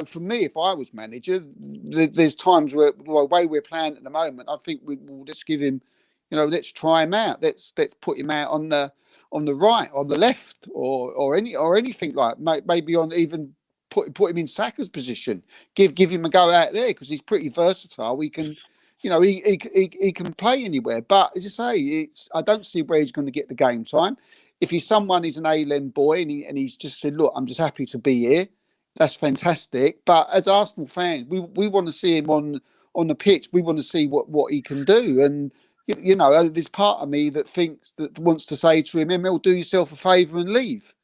for me, if I was manager, there's times where the way we're playing at the moment, I think we'll just give him, let's try him out. Let's put him out on the right, on the left, or anything like maybe on even put him in Saka's position. Give him a go out there because he's pretty versatile. We can, he can play anywhere. But as I say, I don't see where he's going to get the game time. If he's an A-Lem boy and he's just said, look, I'm just happy to be here, that's fantastic. But as Arsenal fans, we want to see him on the pitch. We want to see what he can do. And there's part of me that wants to say to him, Emil, do yourself a favour and leave.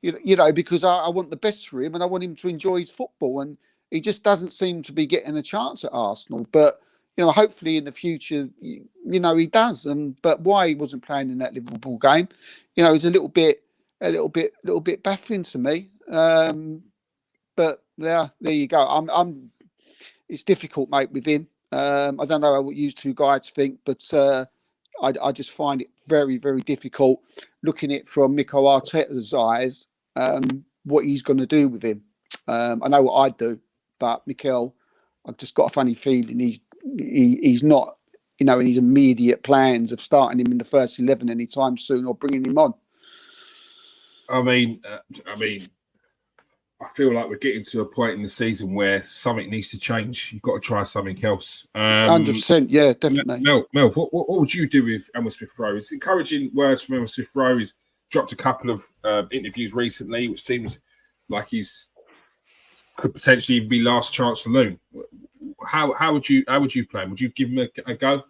Because I want the best for him and I want him to enjoy his football. And he just doesn't seem to be getting a chance at Arsenal. But hopefully in the future, he does. But why he wasn't playing in that Liverpool game, is a little bit baffling to me. But there you go. It's difficult, mate, with him. I don't know what you two guys think, but I just find it very, very difficult looking at it from Mikel Arteta's eyes, what he's going to do with him. I know what I'd do, but Mikel, I've just got a funny feeling he's not, in his immediate plans of starting him in the first 11 anytime soon or bringing him on. I feel like we're getting to a point in the season where something needs to change. You've got to try something else. 100%, yeah, definitely. Mel, what would you do with Emil Smith-Rowe? It's encouraging words from Emil Smith-Rowe. He's dropped a couple of interviews recently, which seems like could potentially even be last chance saloon. How would you play him? Would you give him a go?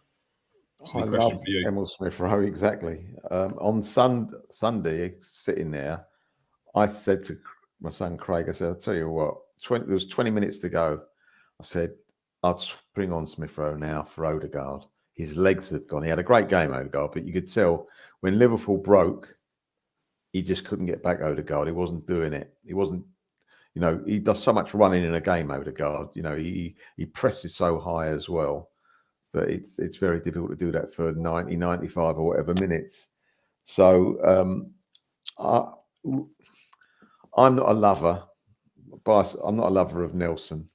I love Emil Smith-Rowe, exactly. On Sunday, sitting there, I said to my son Craig, I said, I'll tell you what, there was 20 minutes to go. I said, I'll bring on Smith-Rowe now for Odegaard. His legs had gone. He had a great game, Odegaard, but you could tell when Liverpool broke, he just couldn't get back Odegaard. He wasn't doing it. He wasn't, he does so much running in a game, Odegaard. He presses so high as well that it's very difficult to do that for 90, 95 or whatever minutes. So I'm not a lover, but I'm not a lover of Nelson.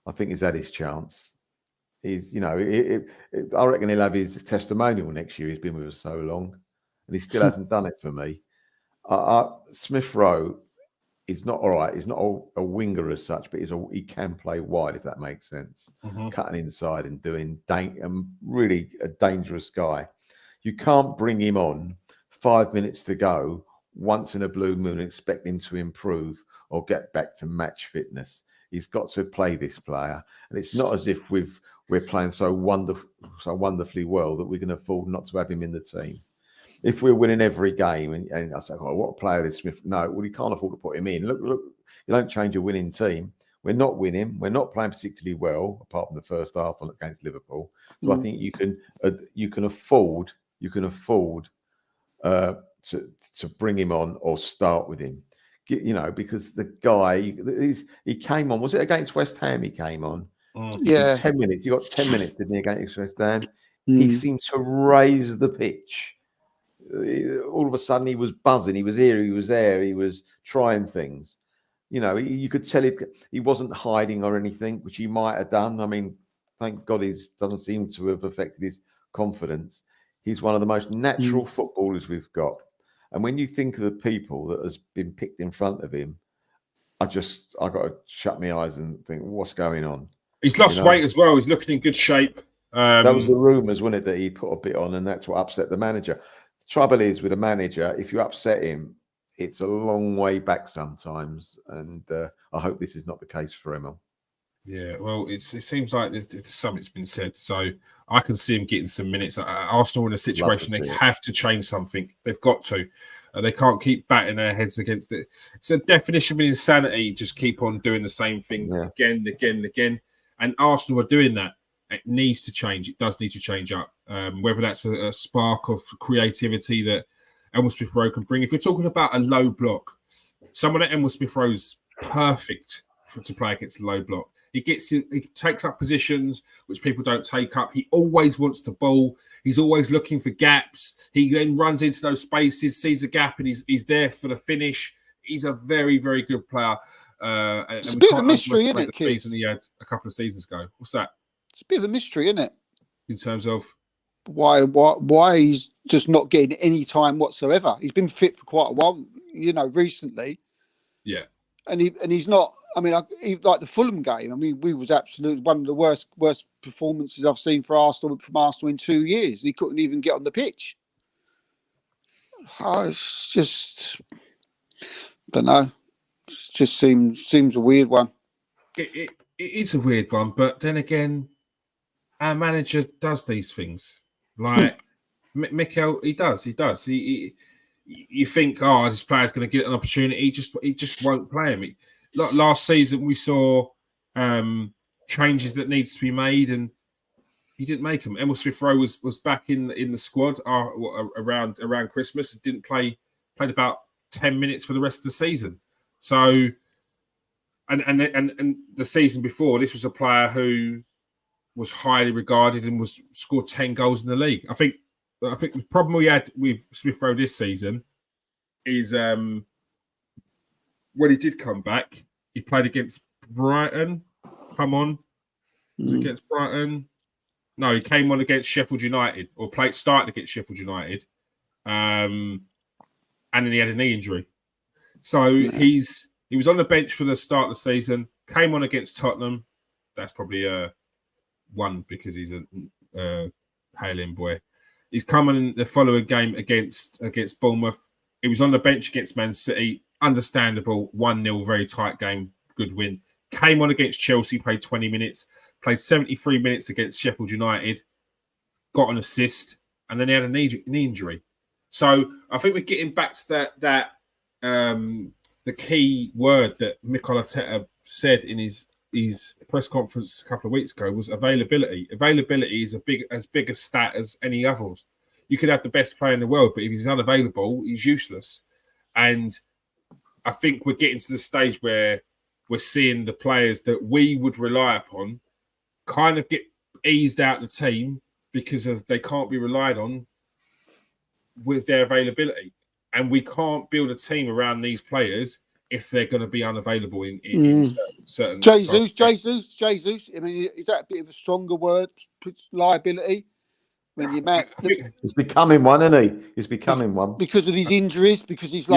I think he's had his chance. He's, I reckon he'll have his testimonial next year. He's been with us so long, and he still hasn't done it for me. Smith-Rowe is not all right. He's not a winger as such, but he can play wide, if that makes sense. Mm-hmm. Cutting inside and doing really a dangerous guy. You can't bring him on 5 minutes to go once in a blue moon and expect him to improve or get back to match fitness. He's got to play this player, and it's not as if we're playing so wonderfully well that we can afford not to have him in the team. If we're winning every game, and I say, "Oh, what a player is Smith?" No, well, you can't afford to put him in. Look, you don't change a winning team. We're not winning. We're not playing particularly well, apart from the first half against Liverpool. So I think you can afford to bring him on or start with him, because the guy he came on. Was it against West Ham? He came on. Yeah, 10 minutes. He got 10 minutes, didn't he, against West Ham? He seemed to raise the pitch. All of a sudden, he was buzzing. He was here. He was there. He was trying things. You could tell he wasn't hiding or anything, which he might have done. I mean, thank God he doesn't seem to have affected his confidence. He's one of the most natural footballers we've got. And when you think of the people that has been picked in front of him, I got to shut my eyes and think, what's going on? He's lost weight as well. He's looking in good shape. That was the rumours, wasn't it, that he put a bit on, and that's what upset the manager. The trouble is with a manager, if you upset him, it's a long way back sometimes. And I hope this is not the case for him. Yeah, well, it seems like there's something's been said. So I can see him getting some minutes. Arsenal in a situation they have to change something. They've got to. They can't keep batting their heads against it. It's a definition of insanity. Just keep on doing the same thing again and again and again. And Arsenal are doing that. It needs to change. It does need to change up. Whether that's a spark of creativity that Emile Smith Rowe can bring. If you're talking about a low block, someone at Emile Smith Rowe's perfect to play against a low block. He takes up positions which people don't take up. He always wants the ball. He's always looking for gaps. He then runs into those spaces, sees a gap, and he's there for the finish. He's a very, very good player. It's a bit of a mystery, isn't it, Keith? He had a couple of seasons ago. What's that? It's a bit of a mystery, isn't it? In terms of why he's just not getting any time whatsoever. He's been fit for quite a while, recently. Yeah, and he's not. I mean, like the Fulham game. I mean, we was absolutely one of the worst performances I've seen from Arsenal in 2 years. He couldn't even get on the pitch. It's just, don't know. It just seems a weird one. It is a weird one, but then again, our manager does these things. Like Mikel, he does. You think, this player's going to get an opportunity. He just won't play him. Last season, we saw changes that needs to be made, and he didn't make them. Emile Smith Rowe was back in the squad around Christmas. Didn't played about 10 minutes for the rest of the season. So, and the season before, this was a player who was highly regarded and scored 10 goals in the league. I think the problem we had with Smith Rowe this season is when he did come back, he played against Brighton. Was it against Brighton? No, he came on against Sheffield United, or started against Sheffield United, and then he had a knee injury. So he was on the bench for the start of the season. Came on against Tottenham. That's probably one because he's a Hale-in boy. He's come in the following game against Bournemouth. He was on the bench against Man City. Understandable. 1-0, very tight game. Good win. Came on against Chelsea, played 20 minutes. Played 73 minutes against Sheffield United. Got an assist. And then he had a knee injury. So I think we're getting back to that the key word that Mikel Arteta said in his press conference a couple of weeks ago was availability. Availability is as big a stat as any others. You could have the best player in the world, but if he's unavailable, he's useless. And I think we're getting to the stage where we're seeing the players that we would rely upon kind of get eased out the team because they can't be relied on with their availability. And we can't build a team around these players if they're going to be unavailable in certain Jesus. I mean, is that a bit of a stronger word? Liability. When you he's becoming one, isn't he? He's becoming one because of his injuries. Because he's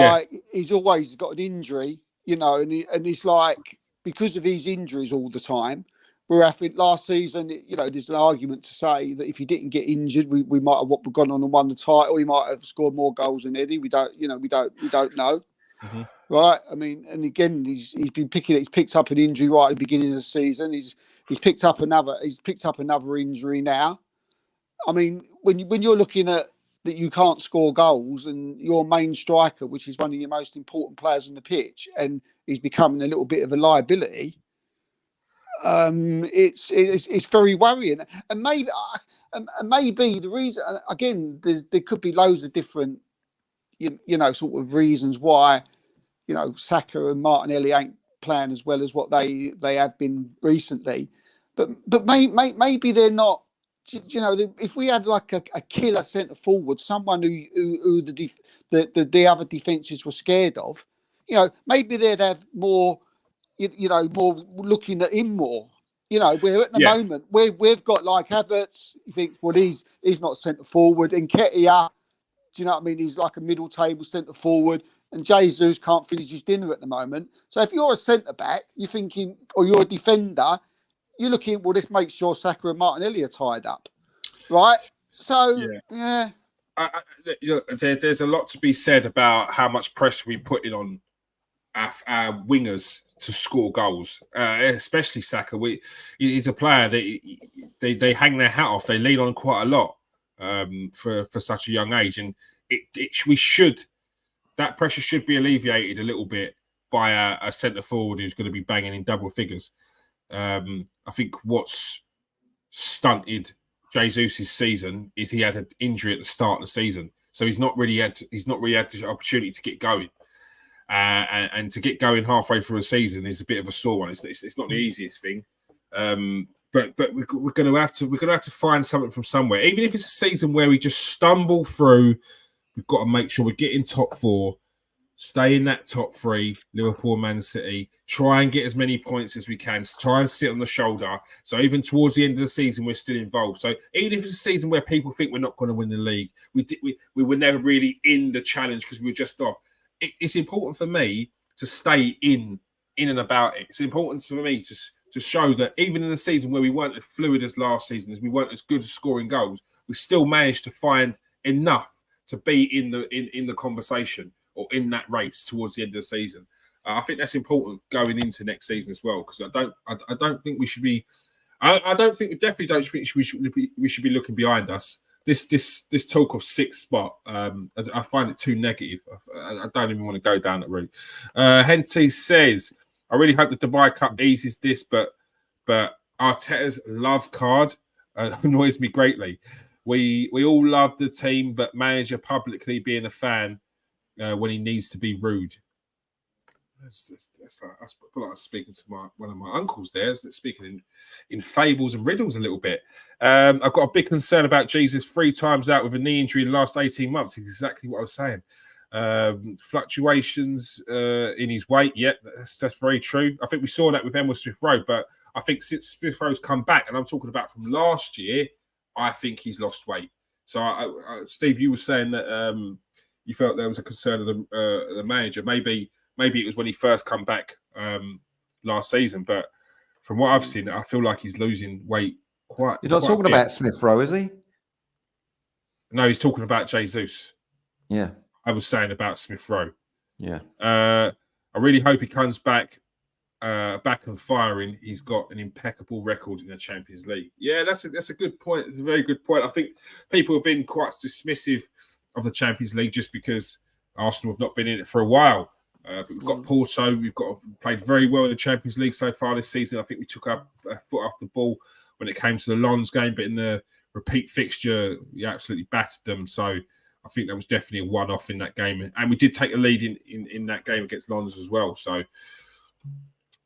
he's always got an injury, and it's like because of his injuries all the time. Where I think last season, there's an argument to say that if he didn't get injured, we might have gone on and won the title. He might have scored more goals than Eddie. We don't know. Mm-hmm. Right? I mean, and again, he's picked up an injury right at the beginning of the season. He's picked up another injury now. I mean, when you're looking at that, you can't score goals, and your main striker, which is one of your most important players on the pitch, and he's becoming a little bit of a liability. It's very worrying, and maybe the reason, again, there could be loads of different, sort of reasons why, Saka and Martinelli ain't playing as well as what they have been recently, but maybe they're not. If we had like a killer centre forward, someone who the other defences were scared of, maybe they'd have more. More looking at him more, You know, we're at the moment we've got like Havertz. You think, well, he's not centre forward, and Ketia, do you know what I mean? He's like a middle table centre forward, and Jesus can't finish his dinner at the moment. So if you're a centre back, you're thinking, or you're a defender, you're looking, well, let's make sure Saka and Martinelli are tied up, right? So yeah. There's a lot to be said about how much pressure we put in on our wingers to score goals, especially Saka. He's a player that they hang their hat off. They lean on quite a lot for such a young age, and that pressure should be alleviated a little bit by a centre forward who's going to be banging in double figures. I think what's stunted Jesus' season is he had an injury at the start of the season, so he's not really had the opportunity to get going. And to get going halfway through a season is a bit of a sore one. It's not the easiest thing, but we're going to have to find something from somewhere. Even if it's a season where we just stumble through, we've got to make sure we get in top 4, stay in that top 3. Liverpool, Man City. Try and get as many points as we can. Try and sit on the shoulder. So even towards the end of the season, we're still involved. So even if it's a season where people think we're not going to win the league, we were never really in the challenge because we were just off. It's important for me to stay in and about it. It's important for me to show that even in the season where we weren't as fluid as last season, as we weren't as good as scoring goals, we still managed to find enough to be in the conversation or in that race towards the end of the season. I think that's important going into next season as well, because I don't think we should be. I don't think we definitely don't think we should be looking behind us. This talk of 6th spot, I find it too negative. I don't even want to go down that route. Henty says, I really hope the Dubai Cup eases this, but Arteta's love card annoys me greatly. We all love the team, but manager publicly being a fan when he needs to be rude. I feel like I was speaking to one of my uncles there, speaking in fables and riddles a little bit. I've got a big concern about Jesus 3 times out with a knee injury in the last 18 months. It's exactly what I was saying. Fluctuations in his weight, that's very true. I think we saw that with Emil Smith-Rowe, but I think since Smith-Rowe's come back, and I'm talking about from last year, I think he's lost weight. So, Steve, you were saying that you felt there was a concern of the manager. Maybe it was when he first come back last season, but from what I've seen, I feel like he's losing weight quite. You're not talking about Smith-Rowe, is he? No, he's talking about Jesus. Yeah. I was saying about Smith-Rowe. Yeah. I really hope he comes back and firing. He's got an impeccable record in the Champions League. Yeah, that's a good point. It's a very good point. I think people have been quite dismissive of the Champions League just because Arsenal have not been in it for a while. But we've got Porto. We've played very well in the Champions League so far this season. I think we took up a foot off the ball when it came to the Lens game, but in the repeat fixture, we absolutely battered them. So I think that was definitely a one-off in that game. And we did take a lead in that game against Lens as well. So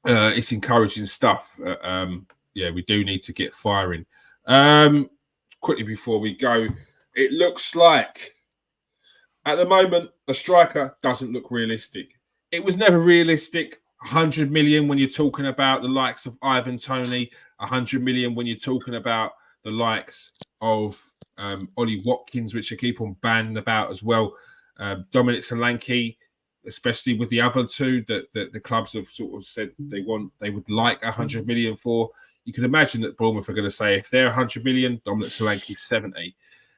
it's encouraging stuff. We do need to get firing. Quickly before we go, it looks like at the moment a striker doesn't look realistic. It was never realistic. 100 million when you're talking about the likes of Ivan Toney, 100 million when you're talking about the likes of Ollie Watkins, which I keep on banning about as well. Dominic Solanke, especially with the other two that the clubs have sort of said they would like 100 million for. You can imagine that Bournemouth are going to say if they're 100 million, Dominic Solanke's 70.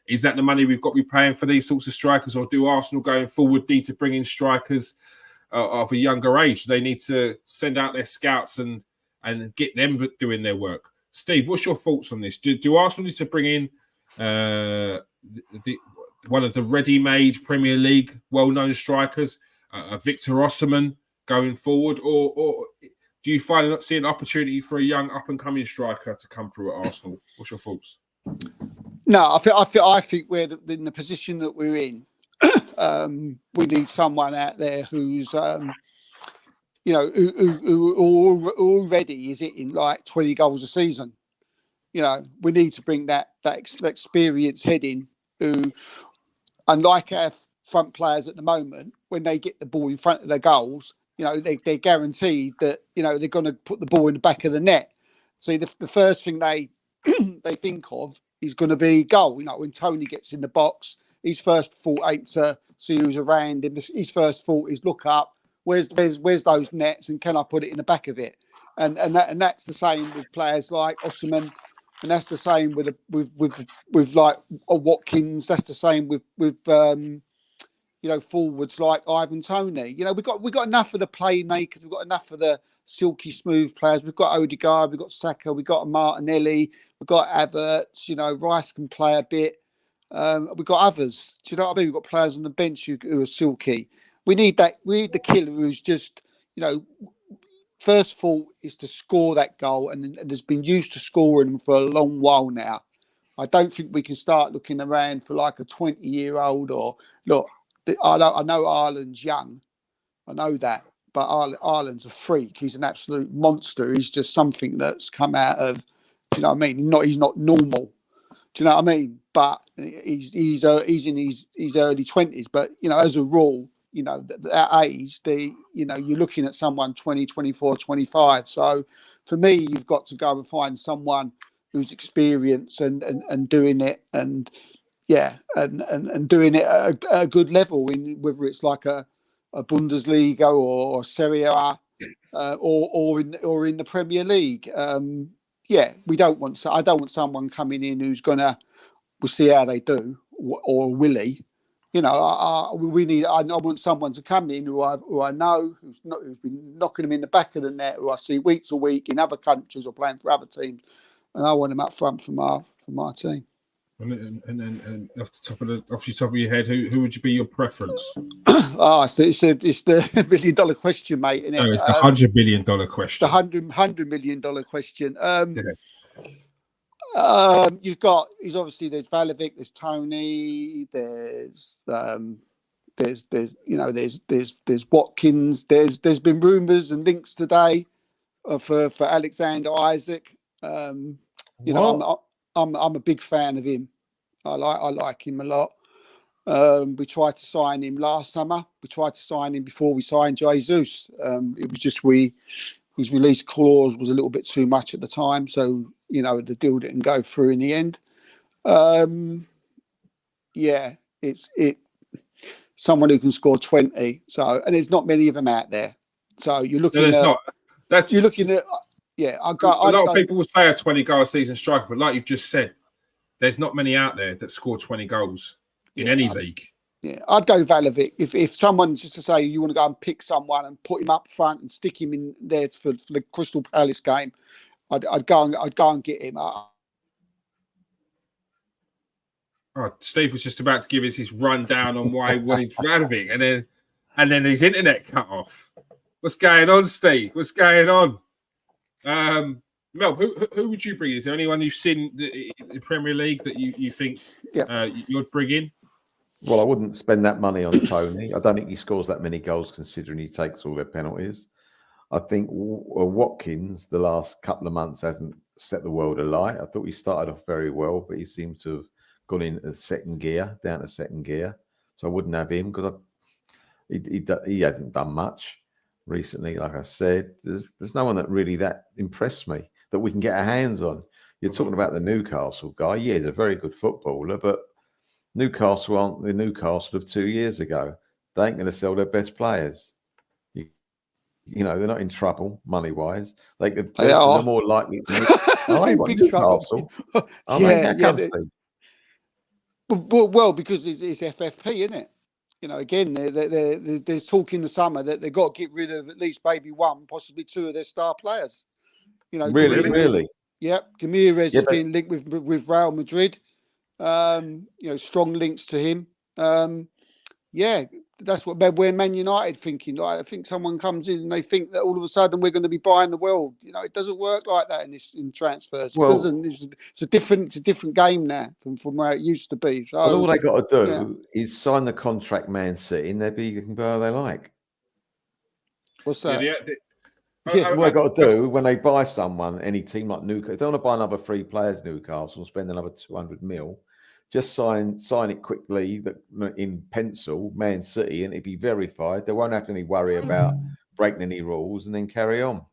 Is that the money we've got to be paying for these sorts of strikers, or do Arsenal going forward need to bring in strikers of a younger age? They need to send out their scouts and get them doing their work. Steve, what's your thoughts on this? Do Arsenal need to bring in one of the ready-made Premier League well-known strikers, Victor Osimhen, going forward, or do you find not see an opportunity for a young up-and-coming striker to come through at Arsenal? What's your thoughts? No, I think we're in the position that we're in. We need someone out there who's, who already is hitting like 20 goals a season. You know, we need to bring that experienced head in who, unlike our front players at the moment, when they get the ball in front of their goals, you know, they're guaranteed that, you know, they're going to put the ball in the back of the net. See, the first thing they they think of is going to be goal. You know, when Tony gets in the box, his first thought ain't to see who's around him. His first thought is look up. Where's those nets, and can I put it in the back of it? And that's the same with players like Osimhen, and that's the same with like a Watkins. That's the same with forwards like Ivan Toney. You know, we got enough of the playmakers. We've got enough of the silky smooth players. We've got Odegaard. We've got Saka. We've got Martinelli. We've got Havertz. You know, Rice can play a bit. We've got others. Do you know what I mean? We've got players on the bench who are silky. We need that. We need the killer who's just, first thought is to score that goal, and has been used to scoring them for a long while now. I don't think we can start looking around for like a 20-year-old or look. I know Ireland's young. I know that, but Ireland's a freak. He's an absolute monster. He's just something that's come out of. Do you know what I mean? He's not normal. Do you know what I mean? But he's in his early 20s. But as a rule, that age, you're looking at someone 20, 24, 25. So for me, you've got to go and find someone who's experienced and doing it and doing it at a good level, in whether it's like a Bundesliga or Serie A or in the Premier League. I don't want someone coming in who's gonna. We'll see how they do, or will he? I want someone to come in who I know who's been knocking them in the back of the net, who I see week to week in other countries or playing for other teams, and I want him up front for my team. And off the top of your head, who would be your preference? It's the $1 million question, mate. Isn't it? No, it's the $100 billion question. The $100 million question. You've got. There's Vlahovic, there's Tony, there's Watkins. There's been rumours and links today for Alexander Isaac. I'm a big fan of him. I like him a lot. We tried to sign him last summer. We tried to sign him before we signed Jesus. It was just his release clause was a little bit too much at the time, so the deal didn't go through in the end. It's someone who can score 20. So, and there's not many of them out there. So you're looking at. A lot of people will say a 20-goal season striker, but like you've just said, there's not many out there that score 20 goals in any league. Yeah, I'd go Vlahovic. If someone's just to say you want to go and pick someone and put him up front and stick him in there for the Crystal Palace game, I'd go and get him. Steve was just about to give us his rundown on why he wanted Vlahovic, and then his internet cut off. What's going on, Steve? What's going on? Mel, who would you bring? Is there anyone you've seen in the Premier League that you think you'd bring in? Well, I wouldn't spend that money on Tony. I don't think he scores that many goals considering he takes all their penalties. I think Watkins, the last couple of months, hasn't set the world alight. I thought he started off very well, but he seems to have gone in down to second gear. So I wouldn't have him because he hasn't done much recently. Like I said, there's no one that impressed me that we can get our hands on. You're talking about the Newcastle guy. Yeah, he's a very good footballer, but Newcastle aren't the Newcastle of 2 years ago. They ain't going to sell their best players. They're not in trouble money-wise. They're more likely to be big Newcastle. Well, because it's FFP, isn't it? Again, there's talk in the summer that they've got to get rid of at least maybe one, possibly two of their star players. Really? Yep. Ramirez has been linked with Real Madrid. Strong links to him. That's what we're Man United thinking. Like, I think someone comes in and they think that all of a sudden we're going to be buying the world. It doesn't work like that in transfers. It doesn't. It's a different game now from where it used to be. So all they got to do is sign the contract Man City, and they can buy what they like. What's that? What they got to do when they buy someone, any team like Newcastle, if they want to buy another 3 players, Newcastle, spend another 200 mil. Just sign it quickly in pencil, Man City, and it'd be verified. They won't have to worry about breaking any rules, and then carry on.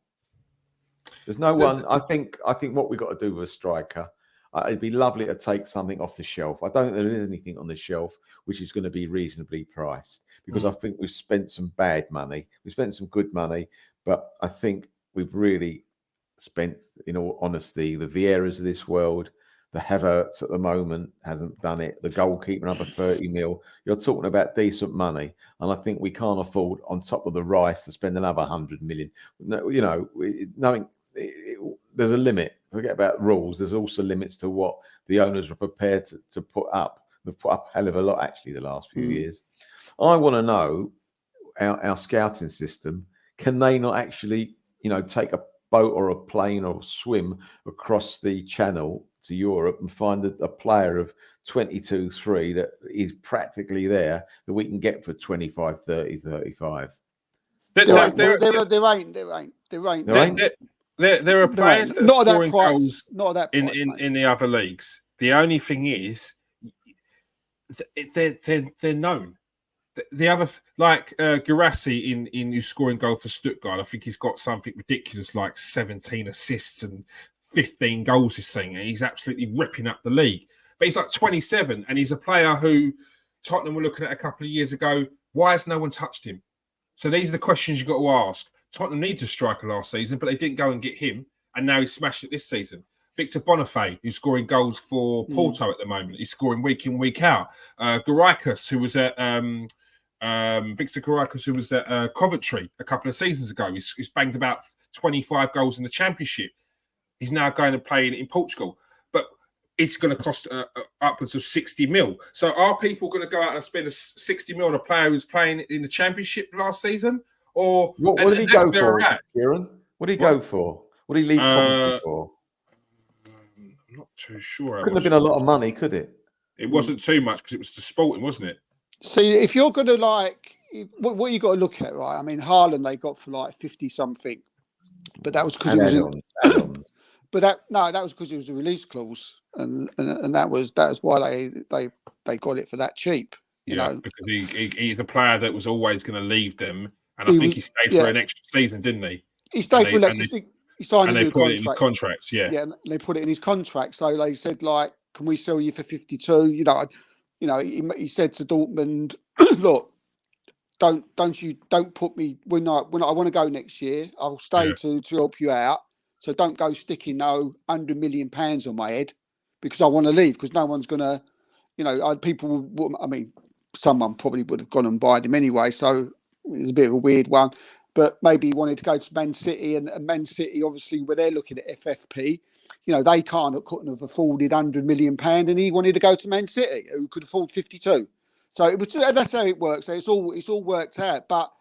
There's no one. I think what we've got to do with a striker, it'd be lovely to take something off the shelf. I don't think there is anything on the shelf which is going to be reasonably priced, because I think we've spent some bad money. We've spent some good money, but I think we've really spent, in all honesty, the Vieiras of this world, the Havertz at the moment hasn't done it. The goalkeeper another 30 mil. You're talking about decent money, and I think we can't afford, on top of the rice, to spend another 100 million. No, you know, knowing there's a limit. Forget about rules. There's also limits to what the owners are prepared to put up. They've put up a hell of a lot actually the last few years. I want to know our scouting system. Can they not actually, you know, take a boat or a plane or swim across the channel to Europe and find a player of 22-3 that is practically there, that we can get for 25, 30, 35? There are players that are scoring goals not at that price, in the other leagues. The only thing is, they're known. The other, like Guirassy in who's scoring goal for Stuttgart, I think he's got something ridiculous like 17 assists and 15 goals this season. He's absolutely ripping up the league. But he's like 27, and he's a player who Tottenham were looking at a couple of years ago. Why has no one touched him? So these are the questions you've got to ask. Tottenham needed a striker last season, but they didn't go and get him, and now he's smashed it this season. Victor Bonifay, who's scoring goals for Porto at the moment, he's scoring week in, week out. Guirassy, who was at Victor Guirassy, who was at Coventry a couple of seasons ago, he's banged about 25 goals in the Championship. He's now going and playing in Portugal, but it's going to cost upwards of 60 mil. So are people going to go out and spend 60 mil on a player who's playing in the Championship last season? Or what did he go for, Kieran? What did he go for? What did he leave Coventry for? I'm not too sure. Couldn't have been a lot of money, could it? It wasn't too much because it was to Sporting, wasn't it? See, if you're going to what you got to look at, right? I mean, Haaland they got for like 50 something, but that was because it was. But that was because it was a release clause, and that was why they got it for that cheap. You know, because he's a player that was always going to leave them, and I think he stayed for an extra season, didn't he? He stayed for an extra. He signed and a new put contract. it in his contracts, yeah. Yeah, they put it in his contract. So they said, like, can we sell you for 52? You know, he said to Dortmund, look, don't put me when I want to go next year. I'll stay to help you out. So don't go sticking £100 million on my head because I want to leave, because no one's gonna, you know, people. I mean, someone probably would have gone and bought him anyway. So it was a bit of a weird one. But maybe he wanted to go to Man City, and Man City, obviously, where they're looking at FFP, you know, they couldn't have afforded £100 million, and he wanted to go to Man City, who could afford 52. So that's how it works. So it's all worked out. But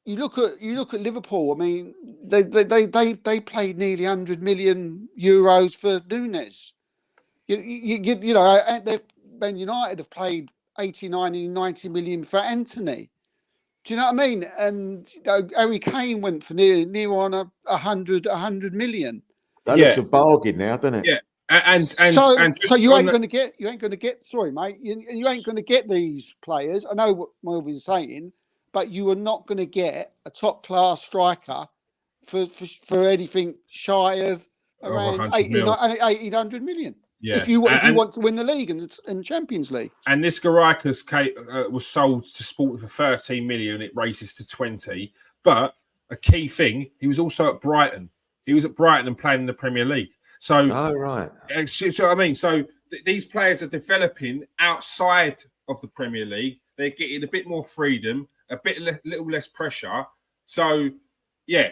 you look at Liverpool. I mean, they paid nearly €100 million for Núñez. You know, Man United have paid 80, 90, 90 million for Anthony. Do you know what I mean? And you know, Harry Kane went for near on 100 million. That looks a bargain now, doesn't it? Yeah. And so you ain't going to get. Sorry, mate. You ain't going to get these players. I know what Melvin's saying, but you are not going to get a top class striker for anything shy of around 100 million. Yeah. If you want to win the league and Champions League. And this Guirassy was sold to Sporting for 13 million. It raises to 20. But a key thing, he was also at Brighton. He was at Brighton and playing in the Premier League. So, right. So I mean, so these players are developing outside of the Premier League. They're getting a bit more freedom, little less pressure. So, yeah,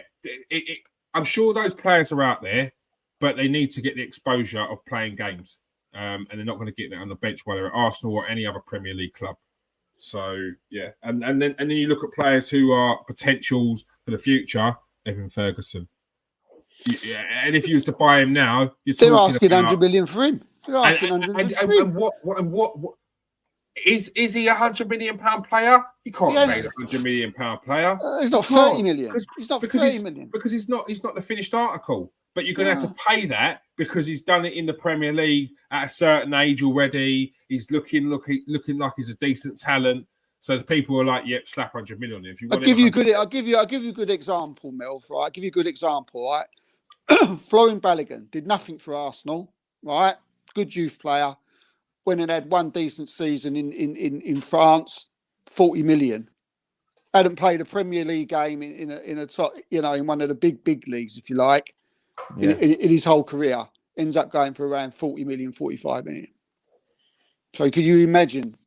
I'm sure those players are out there, but they need to get the exposure of playing games, and they're not going to get that on the bench while they're at Arsenal or any other Premier League club. So yeah, and then you look at players who are potentials for the future. Evan Ferguson. Yeah, and if you was to buy him now, they're asking 100 million for him. They're asking 100 million for him. And what is he £100 million player? You can't say he's £100 million player. He's not 30 million. He's not 30 million because he's not the finished article. But you're going to have to pay that because he's done it in the Premier League at a certain age already. He's looking like he's a decent talent. So the people are like, "Yep, slap 100 million." If you want, I'll give you a good example, Melv. Right? I'll give you a good example. Right? Florian Balogun did nothing for Arsenal, right? Good youth player. Went and had one decent season in France, 40 million. Hadn't played a Premier League game in a top, in one of the big leagues, if you like, in his whole career. Ends up going for around 40 million, 45 million. So could you imagine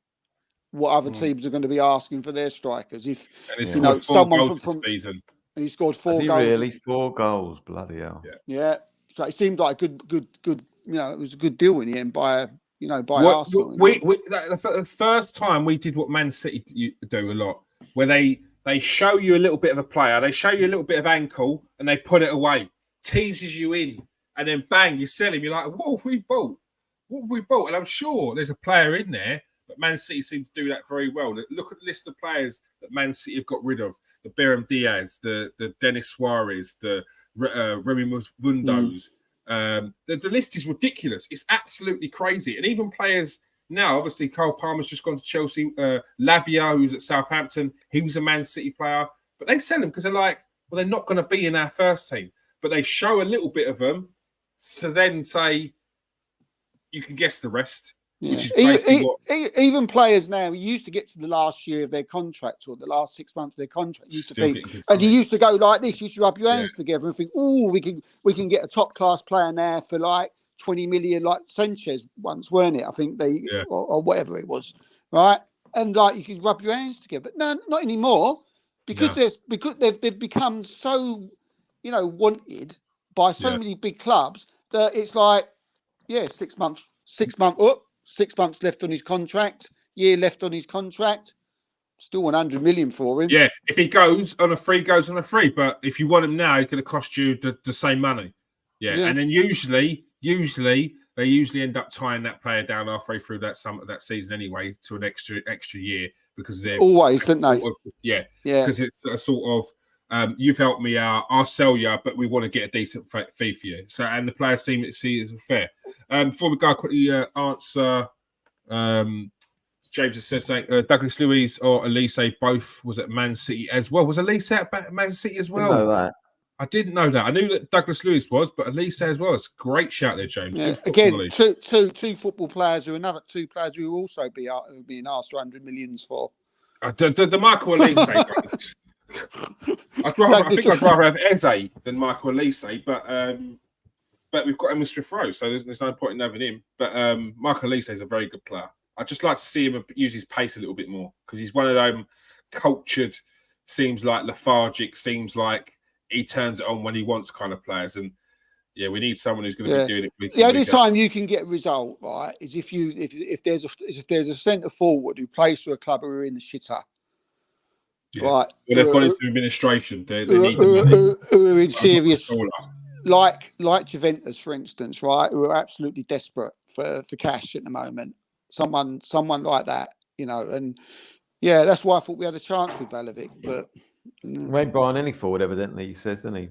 what other teams are going to be asking for their strikers? If someone from season, and he scored 4 goals. Really, 4 goals, bloody hell! Yeah. So it seemed like a good. It was a good deal in the end by Arsenal. The first time we did what Man City do a lot, where they show you a little bit of a player, they show you a little bit of ankle, and they put it away, teases you in, and then bang, you sell him. You're like, what have we bought? What have we bought? And I'm sure there's a player in there, but Man City seems to do that very well. Look at the list of players that Man City have got rid of: the Berham Diaz, the Denis Suarez, the Remy Vundos. The list is ridiculous. It's absolutely crazy. And even players now, obviously, Cole Palmer's just gone to Chelsea. Lavia, who's at Southampton, he was a Man City player. But they sell him because they're like, well, they're not going to be in our first team. But they show a little bit of them to then say, you can guess the rest. Yeah. Which is basically even players now, you used to get to the last year of their contract or the last 6 months of their contract. Used to be, and you used to go like this. You used to rub your hands together and think, "Oh, we can get a top class player now for like 20 million, like Sanchez once, weren't it? I think or whatever it was, right?" And like you could rub your hands together, but no, not anymore, because they've become so, wanted by so many big clubs that it's like, 6 months, 6 months up. 6 months left on his contract, year left on his contract, still 100 million for him. Yeah, if he goes on a free, goes on a free. But if you want him now, he's going to cost you the same money. Yeah. And then usually they end up tying that player down halfway through that season anyway to an extra year because they're always, don't they? Because it's a sort of you've helped me out, I'll sell you, but we want to get a decent fee for you. So, and the players see it as fair. Before we go quickly answer, James has said something. Douglas Luiz or Elise both was at Man City as well. Was Elise at Man City as well? I didn't know that. I didn't know that. I knew that Douglas Luiz was, but Elise as well. It's a great shout there, James. Yeah. Again, two football players another 2 players who will also be being asked 100 millions for. The Michael Elise. I think I'd rather have Eze than Michael Elise, but we've got him with Smith Rowe, so there's no point in having him. But Michael Elise is a very good player. I'd just like to see him use his pace a little bit more because he's one of them cultured, seems like lethargic, seems like he turns it on when he wants kind of players. And we need someone who's going to be doing it. The only time you can get a result, right, is if there's a centre forward who plays for a club who are in the shitter. Yeah. Right. Well, they've gone into administration. They need who are in serious, like Juventus, for instance, right? Who are absolutely desperate for cash at the moment. Someone like that, and that's why I thought we had a chance with Valovic. But we ain't buying any forward, evidently. He says, doesn't he?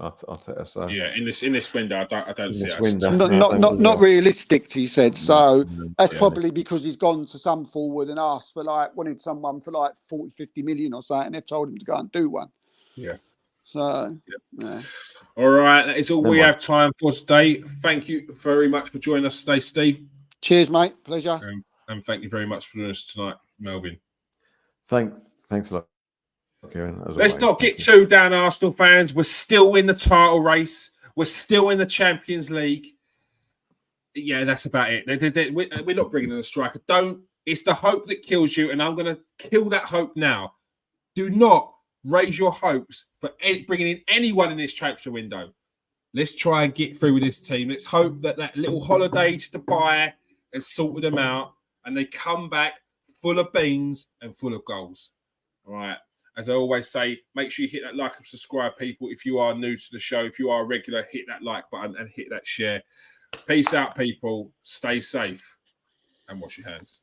Arteta. So in this window, I don't see it. Not realistic, he said. So that's probably because he's gone to some forward and asked for wanted someone for 40, 50 million or something, and they've told him to go and do one. Yeah. So all right, that is all we have time for today. Thank you very much for joining us today, Steve. Cheers, mate. Pleasure. And thank you very much for joining us tonight, Melvin. Thanks a lot, Kieran. Let's not get too down, Arsenal fans. We're still in the title race. We're still in the Champions League. Yeah, that's about it. We're not bringing in a striker. It's the hope that kills you, and I'm going to kill that hope now. Do not raise your hopes for bringing in anyone in this transfer window. Let's try and get through with this team. Let's hope that little holiday to Dubai has sorted them out, and they come back full of beans and full of goals. All right. As I always say, make sure you hit that like and subscribe, people. If you are new to the show, if you are a regular, hit that like button and hit that share. Peace out, people. Stay safe and wash your hands.